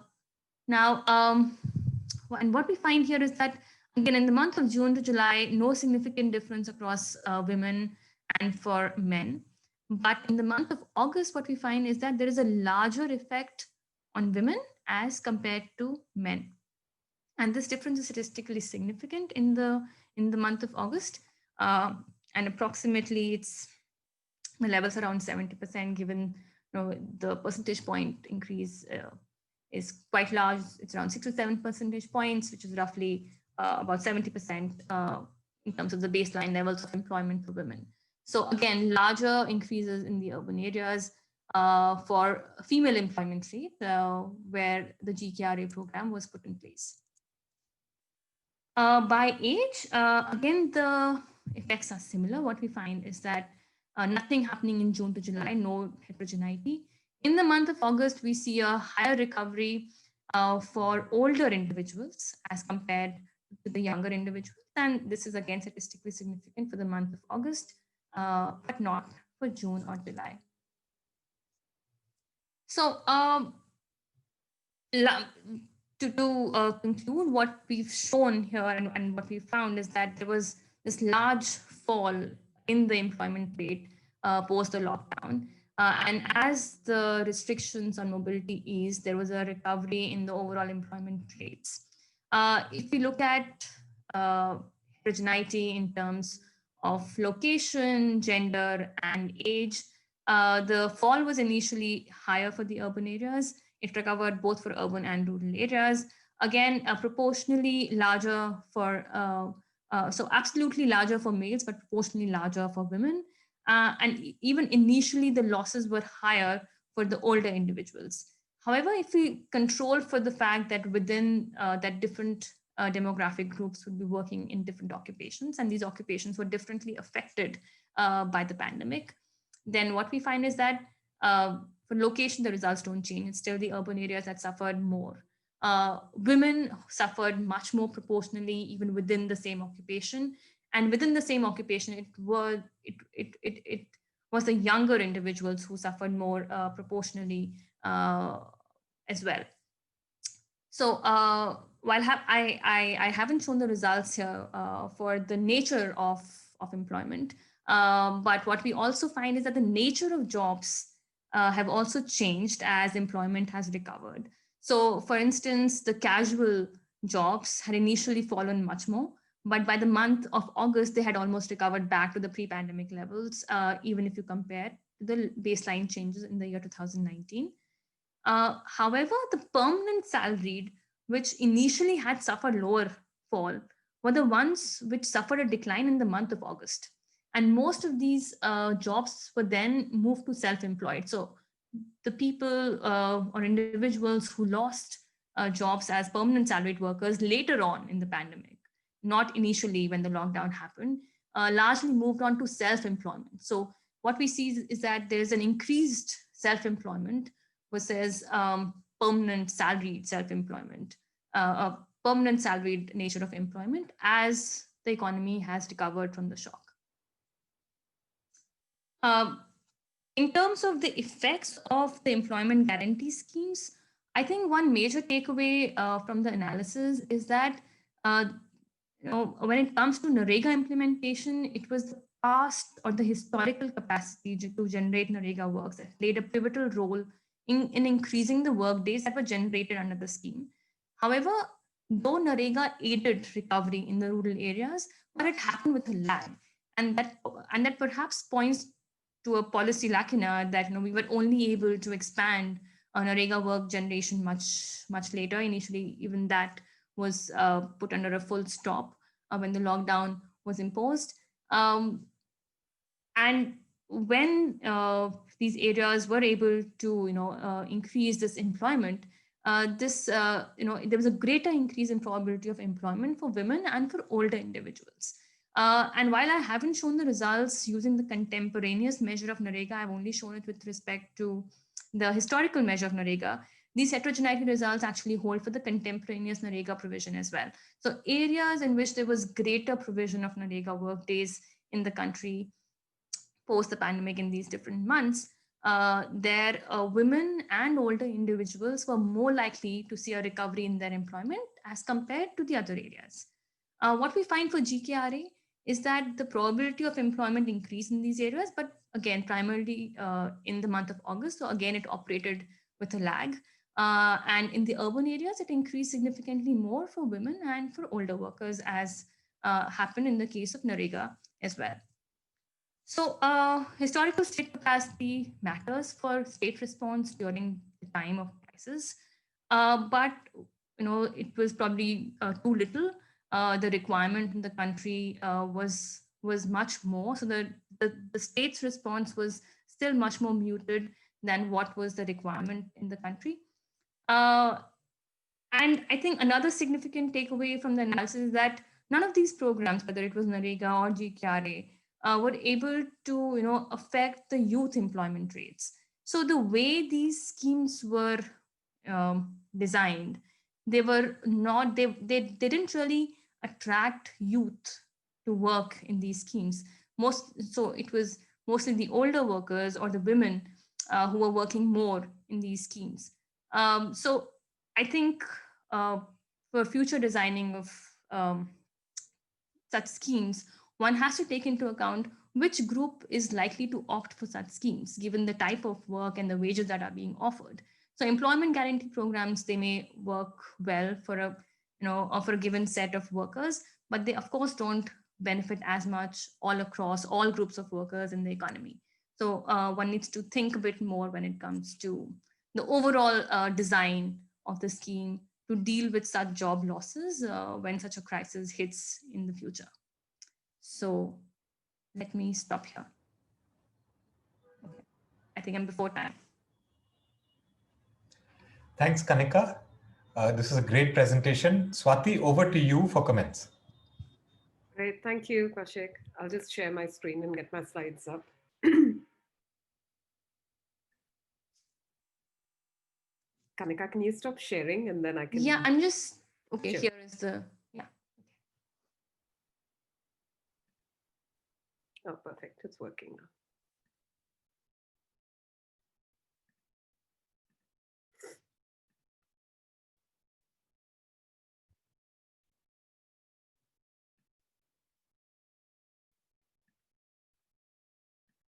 what we find here is that, again, in the month of June to July, no significant difference across women and for men. But in the month of August, what we find is that there is a larger effect on women as compared to men. And this difference is statistically significant in the month of August. And approximately the levels around 70%, given the percentage point increase is quite large. It's around 6 to 7 percentage points, which is roughly about 70% in terms of the baseline levels of employment for women. So again, larger increases in the urban areas for female employment rate where the GKRA program was put in place. By age, again, the effects are similar. What we find is that nothing happening in June to July, no heterogeneity. In the month of August, we see a higher recovery for older individuals as compared to the younger individuals. And this is again statistically significant for the month of August, but not for June or July. So to conclude, what we've shown here and what we found is that there was this large fall in the employment rate post the lockdown. And as the restrictions on mobility eased, there was a recovery in the overall employment rates. If we look at heterogeneity in terms of location, gender, and age, the fall was initially higher for the urban areas. It recovered both for urban and rural areas. Again, proportionally larger for, so absolutely larger for males, but proportionally larger for women. And even initially, the losses were higher for the older individuals. However, if we control for the fact that within that different demographic groups would be working in different occupations, and these occupations were differently affected by the pandemic, then what we find is that for location, the results don't change. It's still the urban areas that suffered more. Women suffered much more proportionally, even within the same occupation. And within the same occupation, it was the younger individuals who suffered more proportionally as well. So while I haven't shown the results here for the nature of employment, but what we also find is that the nature of jobs have also changed as employment has recovered. So for instance, the casual jobs had initially fallen much more, but by the month of August, they had almost recovered back to the pre-pandemic levels, even if you compare the baseline changes in the year 2019. However, the permanent salaried, which initially had suffered lower fall, were the ones which suffered a decline in the month of August. And most of these jobs were then moved to self-employed. So the people or individuals who lost jobs as permanent salaried workers later on in the pandemic, not initially when the lockdown happened, largely moved on to self-employment. So what we see is that there's an increased self-employment versus permanent salaried self-employment, a permanent salaried nature of employment as the economy has recovered from the shock. In terms of the effects of the employment guarantee schemes, I think one major takeaway from the analysis is that when it comes to NREGA implementation, it was the past or the historical capacity to generate NREGA works that played a pivotal role in increasing the work days that were generated under the scheme. However, though NREGA aided recovery in the rural areas, but it happened with a lag, and that perhaps points to a policy lacuna that we were only able to expand NREGA work generation much later. Initially, even that was put under a full stop when the lockdown was imposed. And when these areas were able to, increase this employment, there was a greater increase in probability of employment for women and for older individuals. And while I haven't shown the results using the contemporaneous measure of NREGA, I've only shown it with respect to the historical measure of NREGA. These heterogeneity results actually hold for the contemporaneous NREGA provision as well. So areas in which there was greater provision of NREGA work days in the country post the pandemic in these different months, their women and older individuals were more likely to see a recovery in their employment as compared to the other areas. What we find for GKRA is that the probability of employment increased in these areas, but again, primarily in the month of August. So again, it operated with a lag. And in the urban areas, it increased significantly more for women and for older workers, as happened in the case of NREGA as well. So historical state capacity matters for state response during the time of crisis, but it was probably too little. The requirement in the country was much more. So the state's response was still much more muted than what was the requirement in the country. And I think another significant takeaway from the analysis is that none of these programs, whether it was NREGA or GKRA, were able to affect the youth employment rates. So the way these schemes were designed, they were not they didn't really attract youth to work in these schemes. So it was mostly the older workers or the women who were working more in these schemes. So I think for future designing of such schemes, one has to take into account which group is likely to opt for such schemes, given the type of work and the wages that are being offered. So employment guarantee programs, they may work well for a given set of workers, but they of course don't benefit as much all across all groups of workers in the economy. So one needs to think a bit more when it comes to the overall design of the scheme to deal with such job losses when such a crisis hits in the future. So let me stop here. Okay. I think I'm before time. Thanks, Kanika. This is a great presentation. Swati, over to you for comments. Great, thank you, Kaushik. I'll just share my screen and get my slides up. Kanika, can you stop sharing and then I can... Yeah, I'm just, okay, Sure. here is the, yeah. Oh, perfect, it's working now.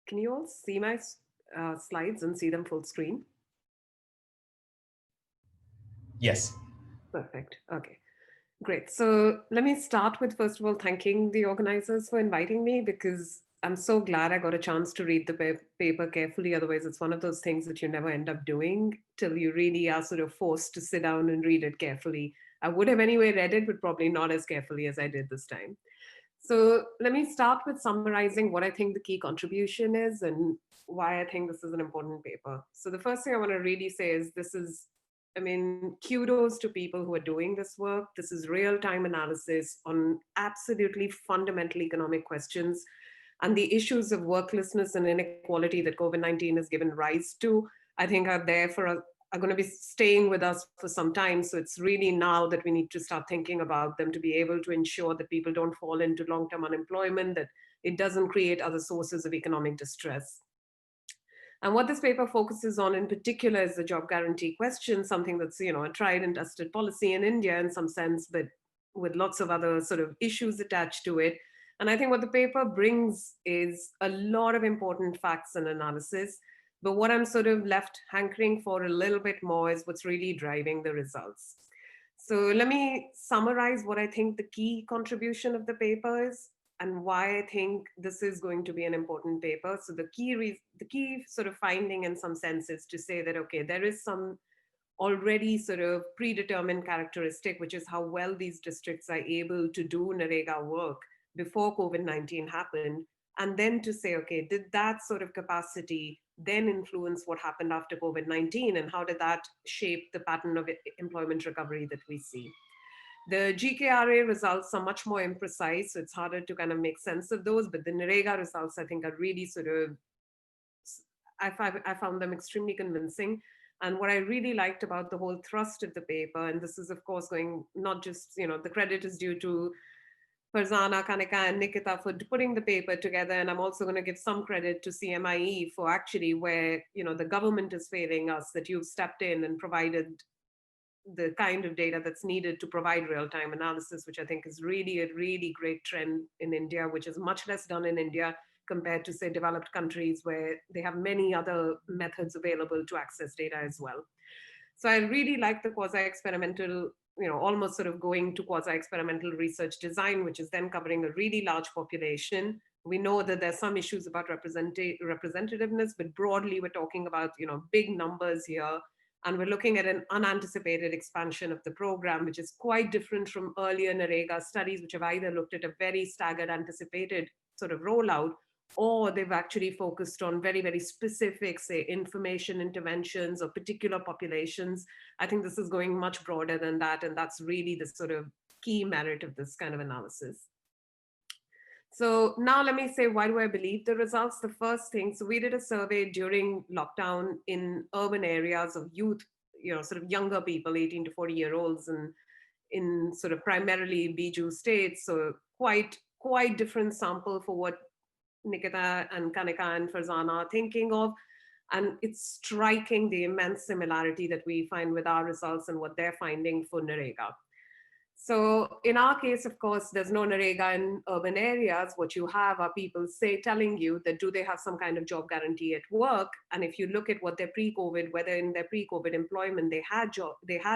Can you all see my slides and see them full screen? Yes. Perfect. Okay, great. So let me start with, first of all, thanking the organizers for inviting me, because I'm so glad I got a chance to read the paper carefully. Otherwise, it's one of those things that you never end up doing till you really are sort of forced to sit down and read it carefully. I would have anyway read it, but probably not as carefully as I did this time. So let me start with summarizing what I think the key contribution is and why I think this is an important paper. So the first thing I want to really say is kudos to people who are doing this work. This is real-time analysis on absolutely fundamental economic questions, and the issues of worklessness and inequality that COVID-19 has given rise to, I think are going to be staying with us for some time. So it's really now that we need to start thinking about them to be able to ensure that people don't fall into long-term unemployment, that it doesn't create other sources of economic distress. And what this paper focuses on in particular is the job guarantee question, something that's a tried and tested policy in India in some sense, but with lots of other sort of issues attached to it. And I think what the paper brings is a lot of important facts and analysis. But what I'm sort of left hankering for a little bit more is what's really driving the results. So let me summarize what I think the key contribution of the paper is and why I think this is going to be an important paper. So the key sort of finding in some sense is to say that, okay, there is some already sort of predetermined characteristic, which is how well these districts are able to do NREGA work before COVID-19 happened. and then to say, okay, did that sort of capacity then influence what happened after COVID-19, and how did that shape the pattern of employment recovery that we see? The GKRA results are much more imprecise, so it's harder to kind of make sense of those, but the NREGA results, I think, are really sort of, I found them extremely convincing. And what I really liked about the whole thrust of the paper, and this is of course going, not just, the credit is due to Farzana, Kanika, and Nikita for putting the paper together. And I'm also going to give some credit to CMIE for actually where, the government is failing us, that you've stepped in and provided the kind of data that's needed to provide real-time analysis, which I think is really a really great trend in India, which is much less done in India compared to, say, developed countries where they have many other methods available to access data as well. So I really like the quasi-experimental, almost sort of going to quasi-experimental research design, which is then covering a really large population. We know that there's some issues about representativeness, but broadly we're talking about, big numbers here. And we're looking at an unanticipated expansion of the program, which is quite different from earlier NREGA studies, which have either looked at a very staggered anticipated sort of rollout, or they've actually focused on very, very specific, say, information interventions or particular populations. I think this is going much broader than that. And that's really the sort of key merit of this kind of analysis. So now let me say, why do I believe the results? The first thing, so we did a survey during lockdown in urban areas of youth, sort of younger people, 18 to 40-year-olds, and in sort of primarily Biju states. So quite different sample for what Nikita and Kanika and Farzana are thinking of. And it's striking the immense similarity that we find with our results and what they're finding for NREGA. So in our case, of course, there's no NREGA in urban areas. What you have are people telling you that do they have some kind of job guarantee at work? And if you look at what their pre-COVID, whether in their pre-COVID employment they had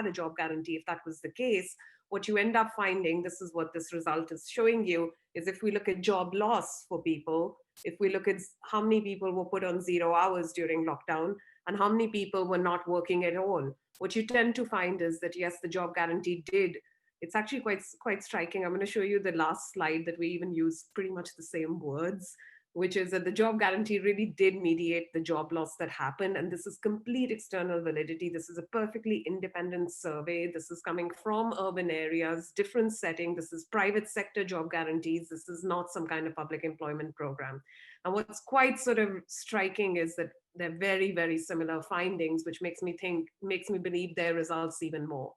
a job guarantee, if that was the case, what you end up finding, this is what this result is showing you, is if we look at job loss for people, if we look at how many people were put on 0 hours during lockdown and how many people were not working at all, what you tend to find is that, yes, the job guarantee did. It's actually quite striking. I'm going to show you the last slide that we even use pretty much the same words, which is that the job guarantee really did mediate the job loss that happened. And this is complete external validity. This is a perfectly independent survey. This is coming from urban areas, different setting. This is private sector job guarantees. This is not some kind of public employment program. And what's quite sort of striking is that they're very, very similar findings, which makes me believe their results even more.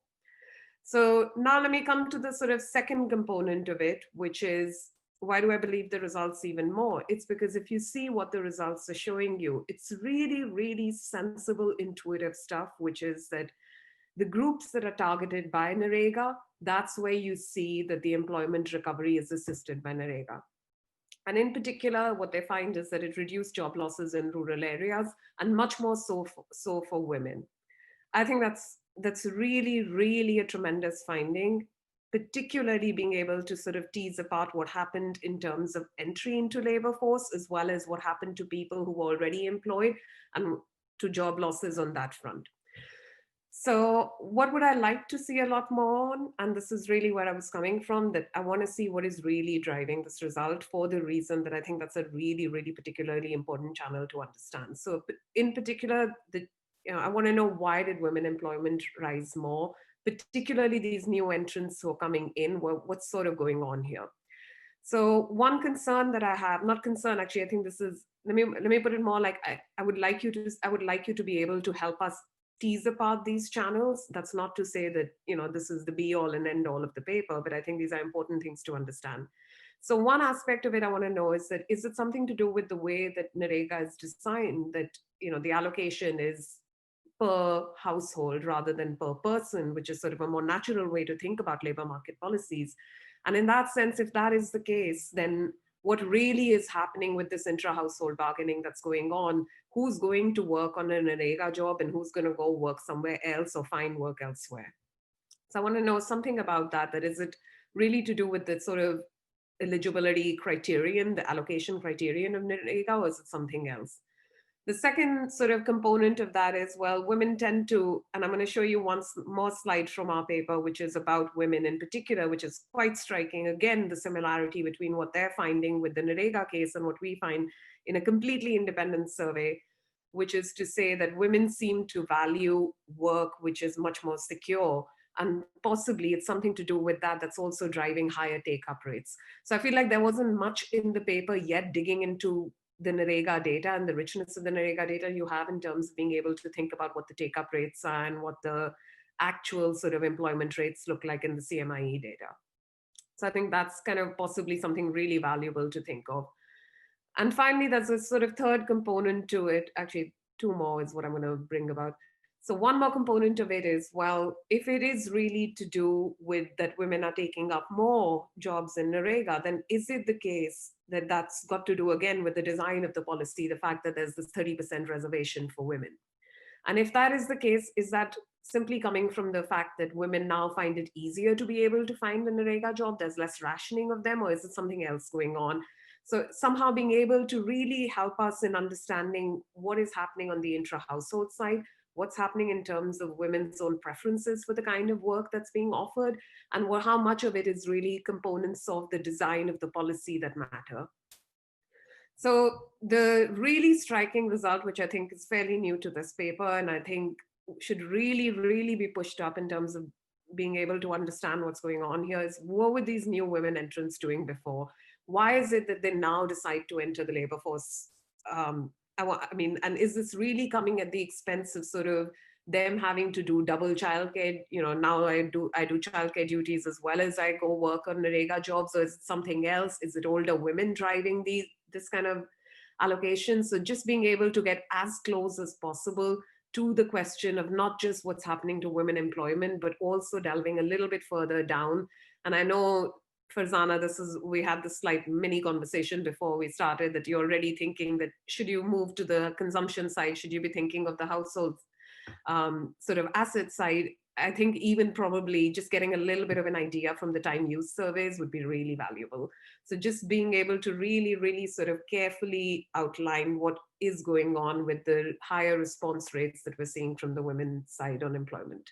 So now let me come to the sort of second component of it, which is, why do I believe the results even more? It's because if you see what the results are showing you, it's really, really sensible, intuitive stuff, which is that the groups that are targeted by NREGA, that's where you see that the employment recovery is assisted by NREGA. And in particular, what they find is that it reduced job losses in rural areas, and much more so for women. I think that's really, really a tremendous finding, particularly being able to sort of tease apart what happened in terms of entry into labor force, as well as what happened to people who were already employed and to job losses on that front. So what would I like to see a lot more on? And this is really where I was coming from, that I want to see what is really driving this result, for the reason that I think that's a really, really particularly important channel to understand. So in particular, I want to know, why did women employment rise more, particularly these new entrants who are coming in? What's sort of going on here? So one concern that I have, not concern, actually, I think this is, let me put it more like, I would like you to be able to help us tease apart these channels. That's not to say that, this is the be all and end all of the paper, but I think these are important things to understand. So one aspect of it I want to know is that, is it something to do with the way that NREGA is designed, that, the allocation is per household rather than per person, which is sort of a more natural way to think about labor market policies. And in that sense, if that is the case, then what really is happening with this intra-household bargaining that's going on, who's going to work on an NREGA job and who's going to go work somewhere else or find work elsewhere? So I want to know something about that. That is it really to do with the sort of eligibility criterion, the allocation criterion of NREGA, or is it something else? The second sort of component of that is, well, women tend to, and I'm going to show you one more slide from our paper, which is about women in particular, which is quite striking. Again, the similarity between what they're finding with the NREGA case and what we find in a completely independent survey, which is to say that women seem to value work which is much more secure. And possibly it's something to do with that that's also driving higher take-up rates. So I feel like there wasn't much in the paper yet digging into the NREGA data and the richness of the NREGA data you have in terms of being able to think about what the take-up rates are and what the actual sort of employment rates look like in the CMIE data. So I think that's kind of possibly something really valuable to think of. And finally, there's a sort of third component to it. Actually, two more is what I'm going to bring about. So one more component of it is, well, if it is really to do with that women are taking up more jobs in NREGA, then is it the case that that's got to do again with the design of the policy, the fact that there's this 30% reservation for women? And if that is the case, is that simply coming from the fact that women now find it easier to be able to find a NREGA job, there's less rationing of them, or is it something else going on? So somehow being able to really help us in understanding what is happening on the intra-household side, what's happening in terms of women's own preferences for the kind of work that's being offered, and how much of it is really components of the design of the policy that matter. So the really striking result, which I think is fairly new to this paper, and I think should really, really be pushed up in terms of being able to understand what's going on here, is what were these new women entrants doing before? Why is it that they now decide to enter the labor force? I mean, and is this really coming at the expense of sort of them having to do double childcare? You know, now I do childcare duties as well as I go work on NREGA jobs, or is it something else? Is it older women driving this kind of allocation? So just being able to get as close as possible to the question of not just what's happening to women employment, but also delving a little bit further down. And I know, Farzana, we had this slight mini conversation before we started that you're already thinking that should you move to the consumption side, should you be thinking of the household sort of asset side? I think even probably just getting a little bit of an idea from the time use surveys would be really valuable. So just being able to really, really sort of carefully outline what is going on with the higher response rates that we're seeing from the women's side on employment.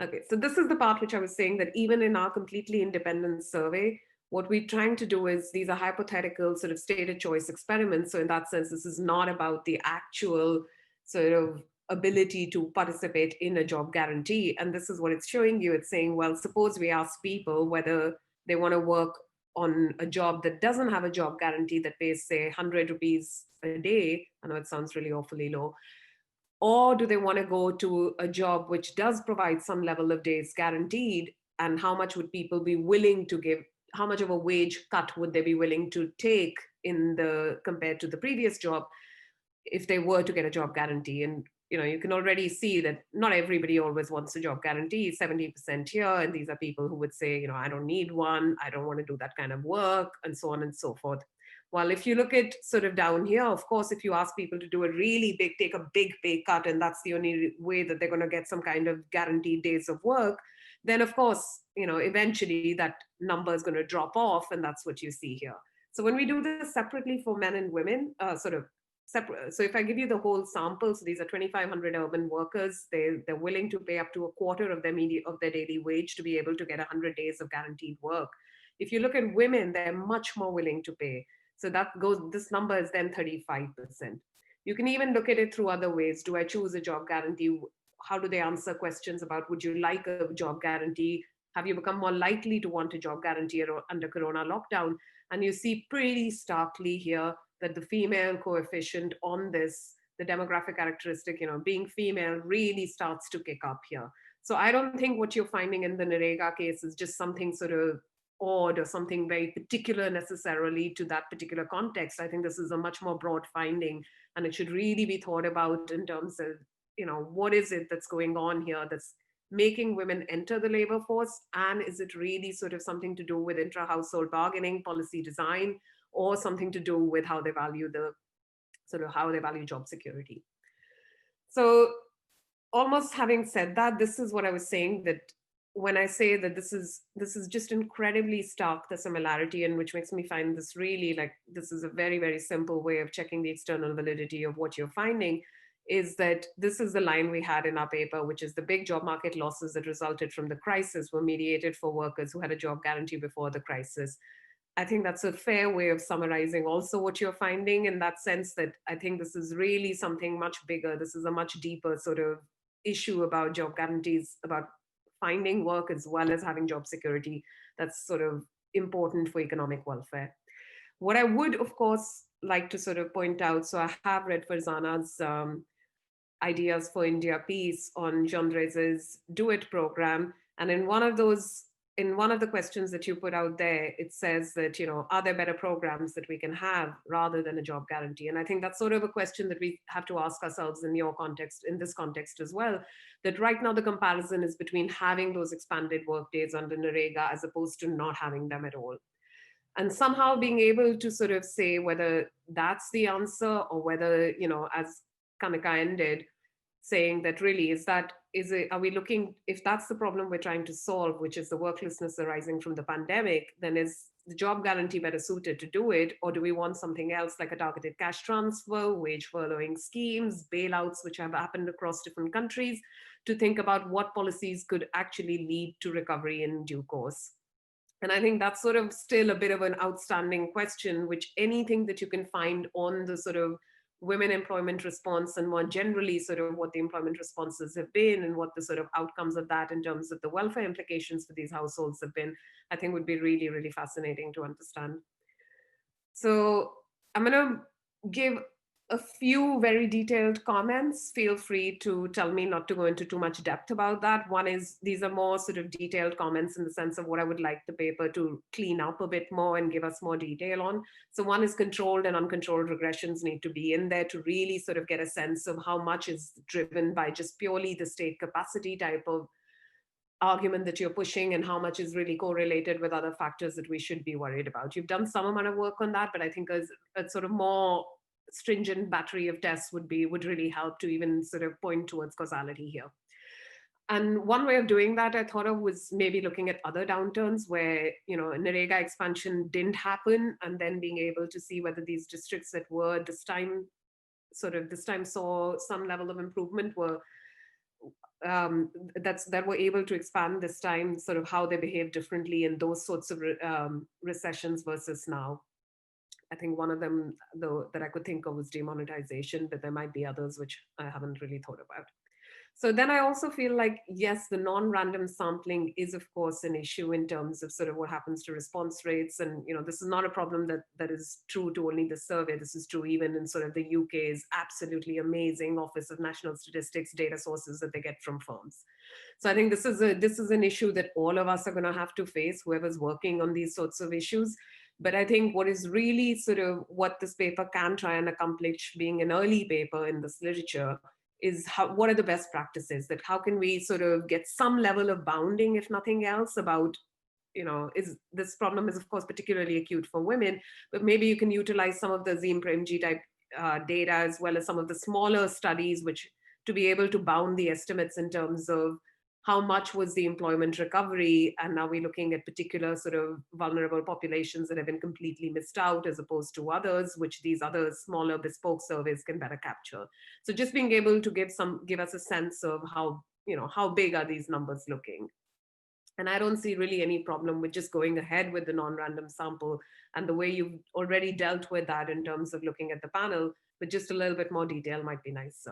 Okay, so this is the part which I was saying that even in our completely independent survey, what we're trying to do is these are hypothetical sort of stated choice experiments. So in that sense, this is not about the actual sort of ability to participate in a job guarantee. And this is what it's showing you. It's saying, well, suppose we ask people whether they want to work on a job that doesn't have a job guarantee that pays, say, 100 rupees a day. I know it sounds really awfully low. Or do they want to go to a job which does provide some level of days guaranteed? And how much would people be willing to give? How much of a wage cut would they be willing to take compared to the previous job if they were to get a job guarantee? And you can already see that not everybody always wants a job guarantee, 70% here. And these are people who would say, I don't need one, I don't want to do that kind of work, and so on and so forth. Well, if you look at sort of down here, of course, if you ask people to do take a big pay cut, and that's the only way that they're going to get some kind of guaranteed days of work, then of course, eventually that number is going to drop off, and that's what you see here. So when we do this separately for men and women, sort of separate. So if I give you the whole sample, so these are 2,500 urban workers, they're willing to pay up to a quarter of their daily wage to be able to get 100 days of guaranteed work. If you look at women, they're much more willing to pay. So this number is then 35%. You can even look at it through other ways. Do I choose a job guarantee? How do they answer questions about, would you like a job guarantee? Have you become more likely to want a job guarantee under Corona lockdown? And you see pretty starkly here that the female coefficient on this, the demographic characteristic, being female really starts to kick up here. So I don't think what you're finding in the NREGA case is just something sort of odd or something very particular necessarily to that particular context. I think this is a much more broad finding, and it should really be thought about in terms of, what is it that's going on here that's making women enter the labor force? And is it really sort of something to do with intra-household bargaining, policy design, or something to do with how they value job security? So almost having said that, this is what I was saying, that when I say that this is just incredibly stark, the similarity, and which makes me find this really like this is a very, very simple way of checking the external validity of what you're finding, is that this is the line we had in our paper, which is the big job market losses that resulted from the crisis were mediated for workers who had a job guarantee before the crisis. I think that's a fair way of summarizing also what you're finding, in that sense that I think this is really something much bigger. This is a much deeper sort of issue about job guarantees, about finding work as well as having job security. That's sort of important for economic welfare. What I would, of course, like to sort of point out, so I have read Farzana's Ideas for India piece on John Reza's Do It program. And in one of the questions that you put out there, it says that, are there better programs that we can have rather than a job guarantee? And I think that's sort of a question that we have to ask ourselves in your context, in this context as well, that right now the comparison is between having those expanded work days under NREGA as opposed to not having them at all. And somehow being able to sort of say whether that's the answer, or whether, as Kanika ended, saying that really are we looking, if that's the problem we're trying to solve, which is the worklessness arising from the pandemic, then is the job guarantee better suited to do it? Or do we want something else like a targeted cash transfer, wage furloughing schemes, bailouts, which have happened across different countries, to think about what policies could actually lead to recovery in due course? And I think that's sort of still a bit of an outstanding question, which anything that you can find on the sort of women employment response, and more generally sort of what the employment responses have been and what the sort of outcomes of that in terms of the welfare implications for these households have been, I think would be really, really fascinating to understand. So I'm going to give a few very detailed comments. Feel free to tell me not to go into too much depth about that. One is, these are more sort of detailed comments in the sense of what I would like the paper to clean up a bit more and give us more detail on. So one is controlled and uncontrolled regressions need to be in there to really sort of get a sense of how much is driven by just purely the state capacity type of argument that you're pushing, and how much is really correlated with other factors that we should be worried about. You've done some amount of work on that, but I think a sort of more stringent battery of tests would really help to even sort of point towards causality here. And one way of doing that I thought of was maybe looking at other downturns where, NREGA expansion didn't happen, and then being able to see whether these districts that were this time saw some level of improvement were that were able to expand this time, sort of how they behave differently in those sorts of recessions versus now. I think one of them, though, that I could think of was demonetization, but there might be others which I haven't really thought about. So then I also feel like, yes, the non-random sampling is, of course, an issue in terms of sort of what happens to response rates. And, this is not a problem that is true to only the survey. This is true even in sort of the UK's absolutely amazing Office of National Statistics data sources that they get from firms. So I think this is an issue that all of us are going to have to face, whoever's working on these sorts of issues. But I think what is really sort of what this paper can try and accomplish, being an early paper in this literature, is what are the best practices, that how can we sort of get some level of bounding, if nothing else, about, is this problem is of course particularly acute for women, but maybe you can utilize some of the Zeem-Premji type data, as well as some of the smaller studies, which to be able to bound the estimates in terms of how much was the employment recovery, and now we're looking at particular sort of vulnerable populations that have been completely missed out as opposed to others, which these other smaller bespoke surveys can better capture. So just being able to give us a sense of how big are these numbers looking. And I don't see really any problem with just going ahead with the non-random sample, and the way you've already dealt with that in terms of looking at the panel, but just a little bit more detail might be nice.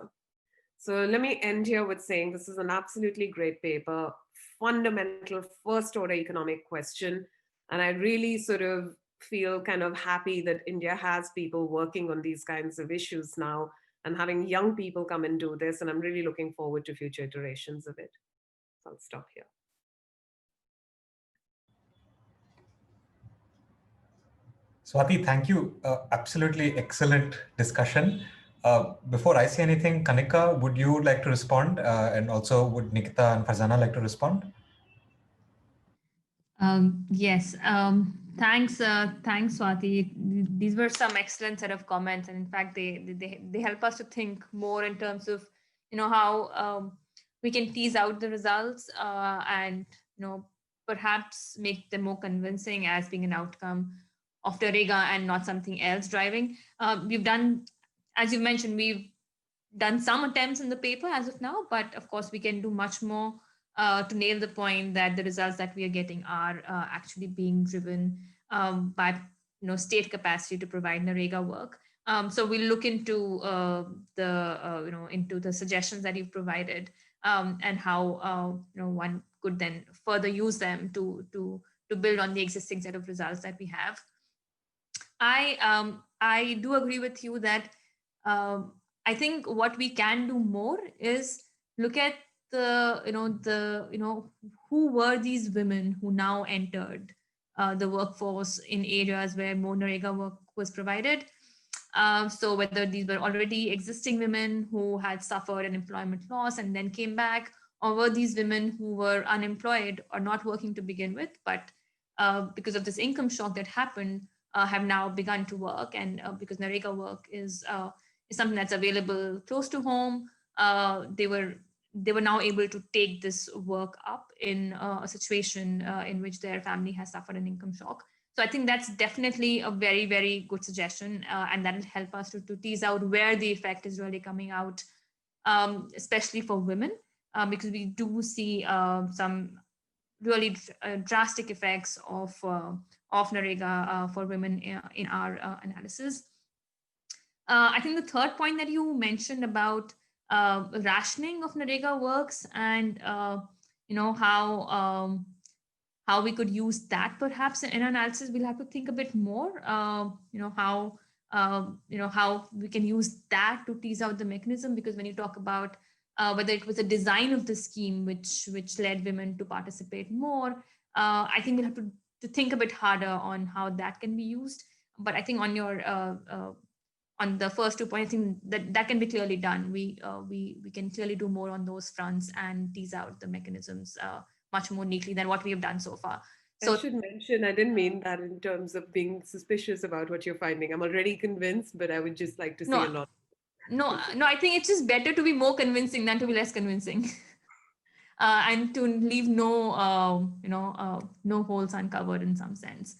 So let me end here with saying this is an absolutely great paper, fundamental first order economic question. And I really sort of feel kind of happy that India has people working on these kinds of issues now, and having young people come and do this. And I'm really looking forward to future iterations of it. So I'll stop here. Swati, thank you. Absolutely excellent discussion. Before I say anything, Kanika, would you like to respond? And also would Nikita and Farzana like to respond? Yes. Thanks, Swati. These were some excellent set of comments, and in fact, they help us to think more in terms of how we can tease out the results and perhaps make them more convincing as being an outcome of Narega and not something else driving. We've done, as you mentioned, we've done some attempts in the paper as of now, but of course we can do much more to nail the point that the results that we are getting are actually being driven by state capacity to provide Narega work. So we'll look into into the suggestions that you've provided, and how one could then further use them to build on the existing set of results that we have. I do agree with you that I think what we can do more is look at who were these women who now entered the workforce in areas where more Narega work was provided. So whether these were already existing women who had suffered an employment loss and then came back, or were these women who were unemployed or not working to begin with, but because of this income shock that happened, have now begun to work. And because Narega work is something that's available close to home, they were now able to take this work up in a situation in which their family has suffered an income shock. So I think that's definitely a very, very good suggestion, and that will help us to tease out where the effect is really coming out, especially for women, because we do see some really drastic effects of Narega for women in our analysis. I think the third point that you mentioned about rationing of Narega works, and how we could use that perhaps in analysis, we'll have to think a bit more. How we can use that to tease out the mechanism, because when you talk about whether it was a design of the scheme which led women to participate more, I think we'll have to think a bit harder on how that can be used. But I think on your on the first 2 points, I think that can be clearly done. We can clearly do more on those fronts and tease out the mechanisms much more neatly than what we have done so far. So I should mention, I didn't mean that in terms of being suspicious about what you're finding. I'm already convinced, but I would just like to see a lot. No, I think it's just better to be more convincing than to be less convincing. And to leave no holes uncovered in some sense.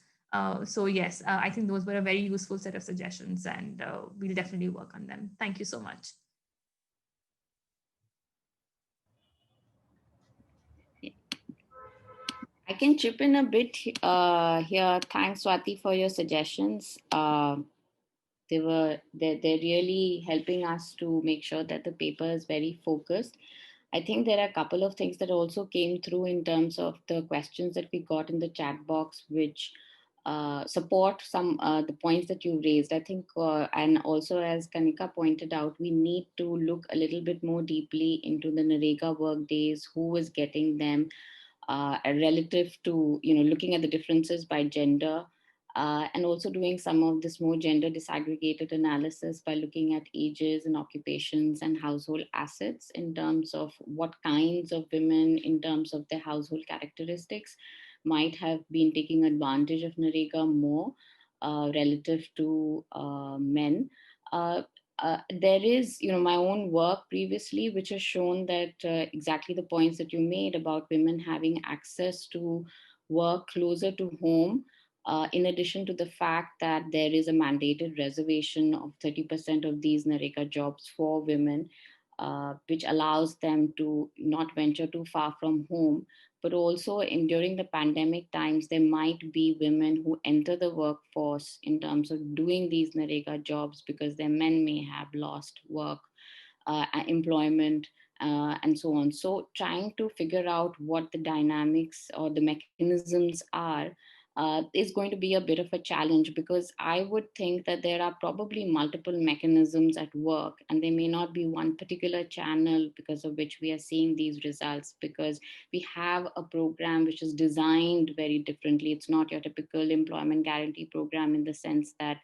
So yes, I think those were a very useful set of suggestions, and we'll definitely work on them. Thank you so much. I can chip in a bit here. Thanks, Swati, for your suggestions. They're really helping us to make sure that the paper is very focused. I think there are a couple of things that also came through in terms of the questions that we got in the chat box, which support some the points that you raised. I think, and also as Kanika pointed out, we need to look a little bit more deeply into the Narega work days, who is getting them, relative to, looking at the differences by gender, and also doing some of this more gender disaggregated analysis by looking at ages and occupations and household assets in terms of what kinds of women, in terms of their household characteristics, might have been taking advantage of Narega more relative to men. There is, my own work previously, which has shown that exactly the points that you made about women having access to work closer to home, in addition to the fact that there is a mandated reservation of 30% of these Narega jobs for women, which allows them to not venture too far from home. But also during the pandemic times, there might be women who enter the workforce in terms of doing these Narega jobs because their men may have lost work, employment, and so on. So trying to figure out what the dynamics or the mechanisms are is going to be a bit of a challenge, because I would think that there are probably multiple mechanisms at work, and there may not be one particular channel because of which we are seeing these results, because we have a program which is designed very differently. It's not your typical employment guarantee program in the sense that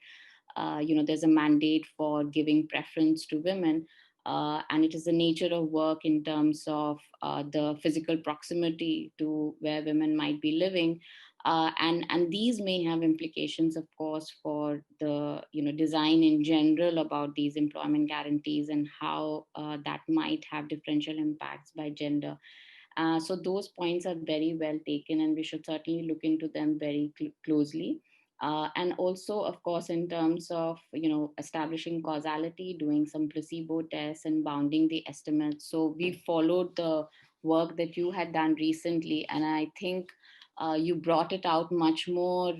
there's a mandate for giving preference to women. And it is the nature of work in terms of the physical proximity to where women might be living. And these may have implications, of course, for the design in general about these employment guarantees and how that might have differential impacts by gender. So those points are very well taken, and we should certainly look into them very closely. And also, of course, in terms of establishing causality, doing some placebo tests and bounding the estimates. So we followed the work that you had done recently, and I think you brought it out much more,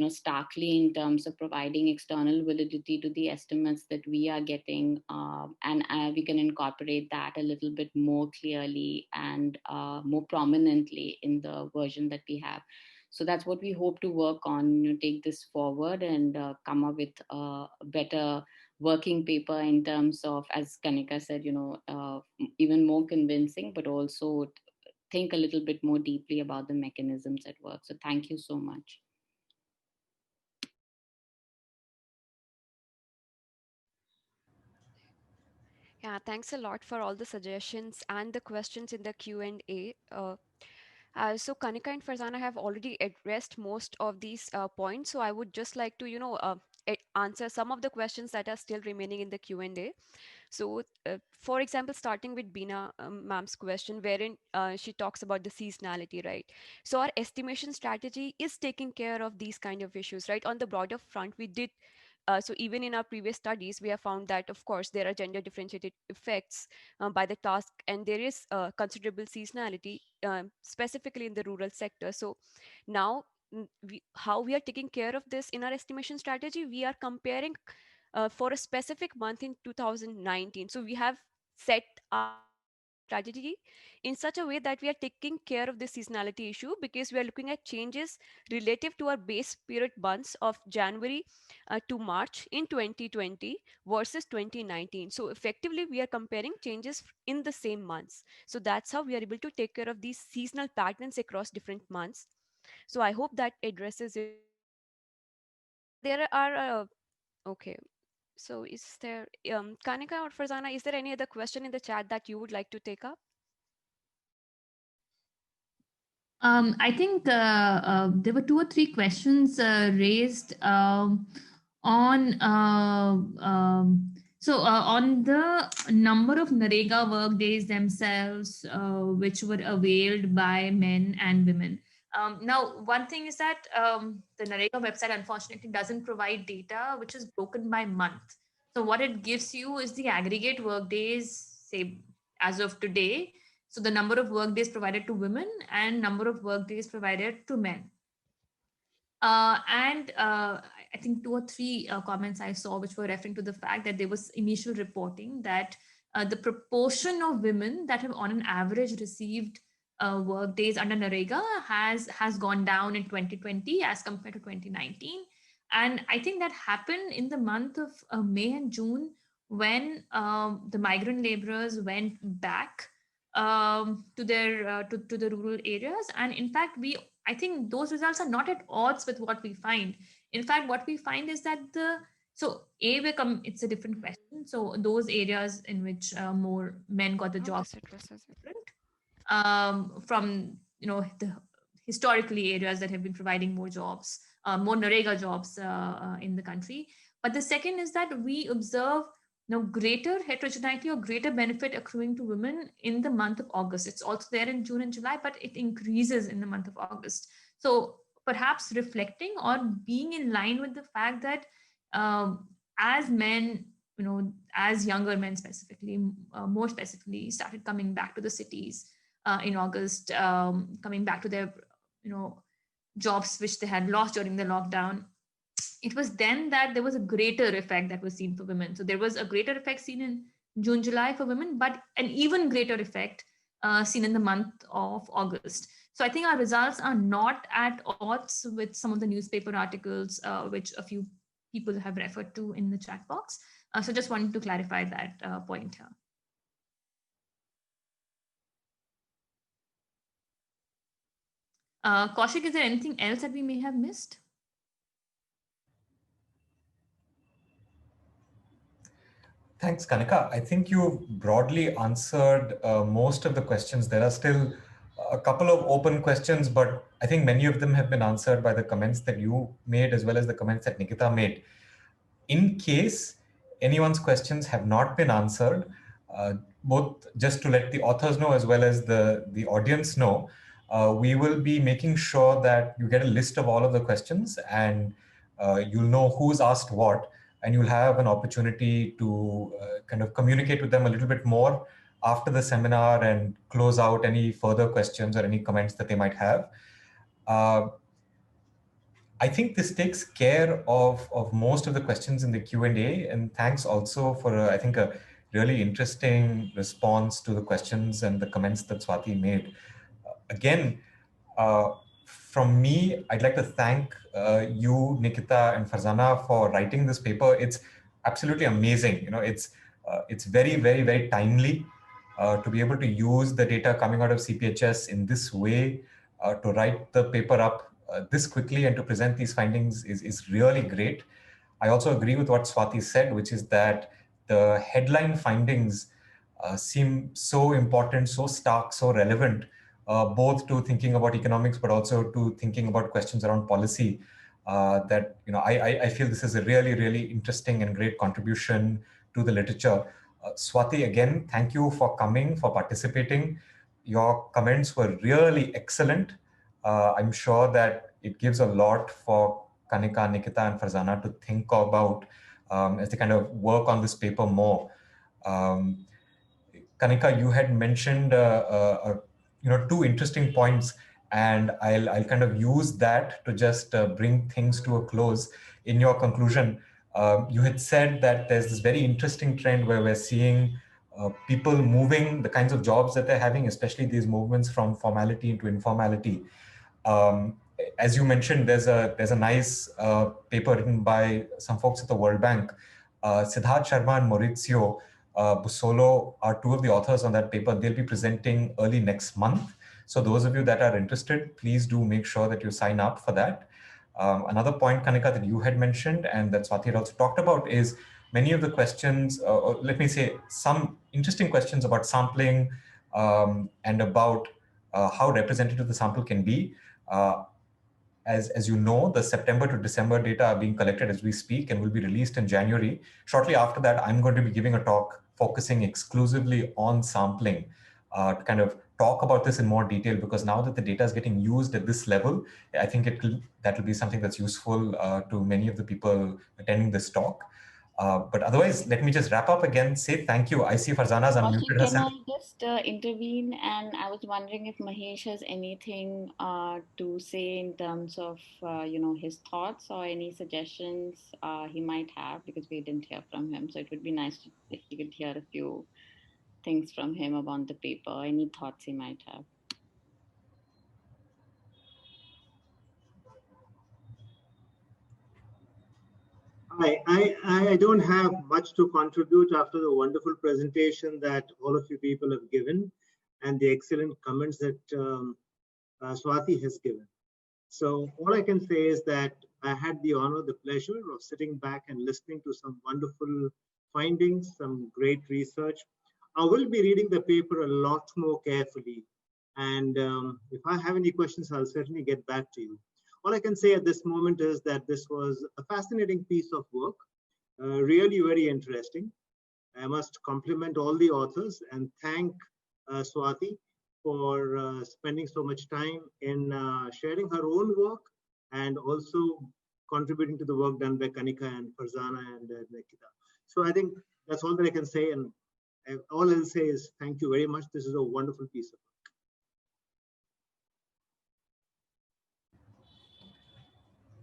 starkly in terms of providing external validity to the estimates that we are getting, and we can incorporate that a little bit more clearly and more prominently in the version that we have. So that's what we hope to work on, take this forward and come up with a better working paper in terms of, as Kanika said, even more convincing, but also think a little bit more deeply about the mechanisms at work. So thank you so much. Yeah, thanks a lot for all the suggestions and the questions in the Q&A. So Kanika and Farzana have already addressed most of these points. So I would just like to, answer some of the questions that are still remaining in the Q&A. So, for example, starting with Bina ma'am's question, wherein she talks about the seasonality, right? So our estimation strategy is taking care of these kind of issues, right? On the broader front, we did. So even in our previous studies, we have found that, of course, there are gender differentiated effects by the task, and there is considerable seasonality, specifically in the rural sector. So now, how we are taking care of this in our estimation strategy, we are comparing for a specific month in 2019. So we have set our strategy in such a way that we are taking care of the seasonality issue, because we are looking at changes relative to our base period months of January to March in 2020 versus 2019. So effectively, we are comparing changes in the same months. So that's how we are able to take care of these seasonal patterns across different months. So I hope that addresses it. There are okay. So is there, Kanika or Farzana, is there any other question in the chat that you would like to take up? I think there were 2 or 3 questions raised on on the number of Narega work days themselves, which were availed by men and women. Now, one thing is that the Narega website unfortunately doesn't provide data which is broken by month. So what it gives you is the aggregate work days, say as of today. So the number of work days provided to women and number of work days provided to men. And I think 2 or 3 comments I saw which were referring to the fact that there was initial reporting that the proportion of women that have on an average received work days under Narega has gone down in 2020 as compared to 2019. And I think that happened in the month of May and June, when the migrant laborers went back to their to the rural areas. And in fact, I think those results are not at odds with what we find. In fact, what we find is that it's a different question. So those areas in which more men got the job different from the historically areas that have been providing more jobs, more Narega jobs in the country. But the second is that we observe greater heterogeneity or greater benefit accruing to women in the month of August. It's also there in June and July, but it increases in the month of August. So perhaps reflecting or being in line with the fact that as men, as younger men specifically, more specifically, started coming back to the cities in August, coming back to their, jobs which they had lost during the lockdown. It was then that there was a greater effect that was seen for women. So there was a greater effect seen in June, July for women, but an even greater effect seen in the month of August. So I think our results are not at odds with some of the newspaper articles, which a few people have referred to in the chat box. So just wanted to clarify that point here. Kaushik, is there anything else that we may have missed? Thanks, Kanika. I think you broadly answered most of the questions. There are still a couple of open questions, but I think many of them have been answered by the comments that you made, as well as the comments that Nikita made. In case anyone's questions have not been answered, both just to let the authors know as well as the audience know, we will be making sure that you get a list of all of the questions, and you'll know who's asked what, and you'll have an opportunity to kind of communicate with them a little bit more after the seminar and close out any further questions or any comments that they might have. I think this takes care of most of the questions in the Q&A, and thanks also for, I think, a really interesting response to the questions and the comments that Swati made. Again, from me, I'd like to thank you, Nikita, and Farzana for writing this paper. It's absolutely amazing. You know, it's very, very, very timely to be able to use the data coming out of CPHS in this way, to write the paper up this quickly and to present these findings is really great. I also agree with what Swati said, which is that the headline findings seem so important, so stark, so relevant, both to thinking about economics, but also to thinking about questions around policy. That, you know, I feel this is a really, really interesting and great contribution to the literature. Swati, again, thank you for coming, for participating. Your comments were really excellent. I'm sure that it gives a lot for Kanika, Nikita, and Farzana to think about as they kind of work on this paper more. Kanika, you had mentioned two interesting points, and I'll kind of use that to just bring things to a close. In your conclusion, you had said that there's this very interesting trend where we're seeing people moving the kinds of jobs that they're having, especially these movements from formality into informality. As you mentioned, there's a nice paper written by some folks at the World Bank. Siddharth Sharma and Maurizio Busolo are two of the authors on that paper. They'll be presenting early next month. So those of you that are interested, please do make sure that you sign up for that. Another point, Kanika, that you had mentioned and that Swati had also talked about is many of the questions, or let me say some interesting questions about sampling and about how representative the sample can be. As you know, the September to December data are being collected as we speak and will be released in January. Shortly after that, I'm going to be giving a talk focusing exclusively on sampling to kind of talk about this in more detail, because now that the data is getting used at this level, I think that will be something that's useful to many of the people attending this talk. But otherwise, let me just wrap up again, say thank you. I see Farzana's unmuted Can herself. I just intervene? And I was wondering if Mahesh has anything to say in terms of, his thoughts or any suggestions he might have, because we didn't hear from him. So it would be nice if you could hear a few things from him about the paper, any thoughts he might have. I don't have much to contribute after the wonderful presentation that all of you people have given and the excellent comments that Swati has given. So all I can say is that I had the honor, the pleasure of sitting back and listening to some wonderful findings, some great research. I will be reading the paper a lot more carefully. And if I have any questions, I'll certainly get back to you. All I can say at this moment is that this was a fascinating piece of work, really very interesting. I must compliment all the authors and thank Swati for spending so much time in sharing her own work and also contributing to the work done by Kanika and Farzana and Nikita. So I think that's all that I can say. And all I'll say is thank you very much. This is a wonderful piece of work.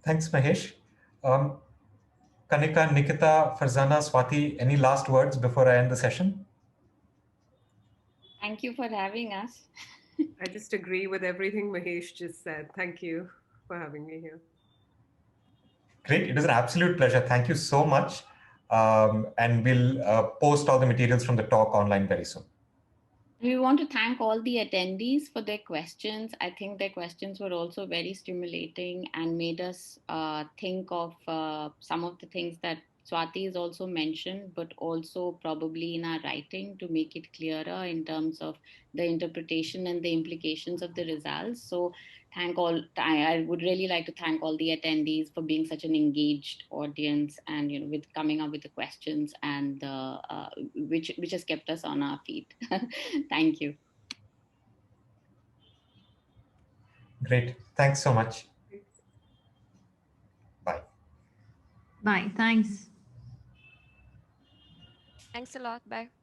Thanks, Mahesh. Kanika, Nikita, Farzana, Swati, any last words before I end the session? Thank you for having us. I just agree with everything Mahesh just said. Thank you for having me here. Great. It is an absolute pleasure. Thank you so much. And we'll post all the materials from the talk online very soon. We want to thank all the attendees for their questions. I think their questions were also very stimulating and made us think of some of the things that Swati is also mentioned, but also probably in our writing to make it clearer in terms of the interpretation and the implications of the results. So I would really like to thank all the attendees for being such an engaged audience and, with coming up with the questions and which has kept us on our feet. Thank you. Great. Thanks so much. Bye. Bye. Thanks. Thanks a lot. Bye.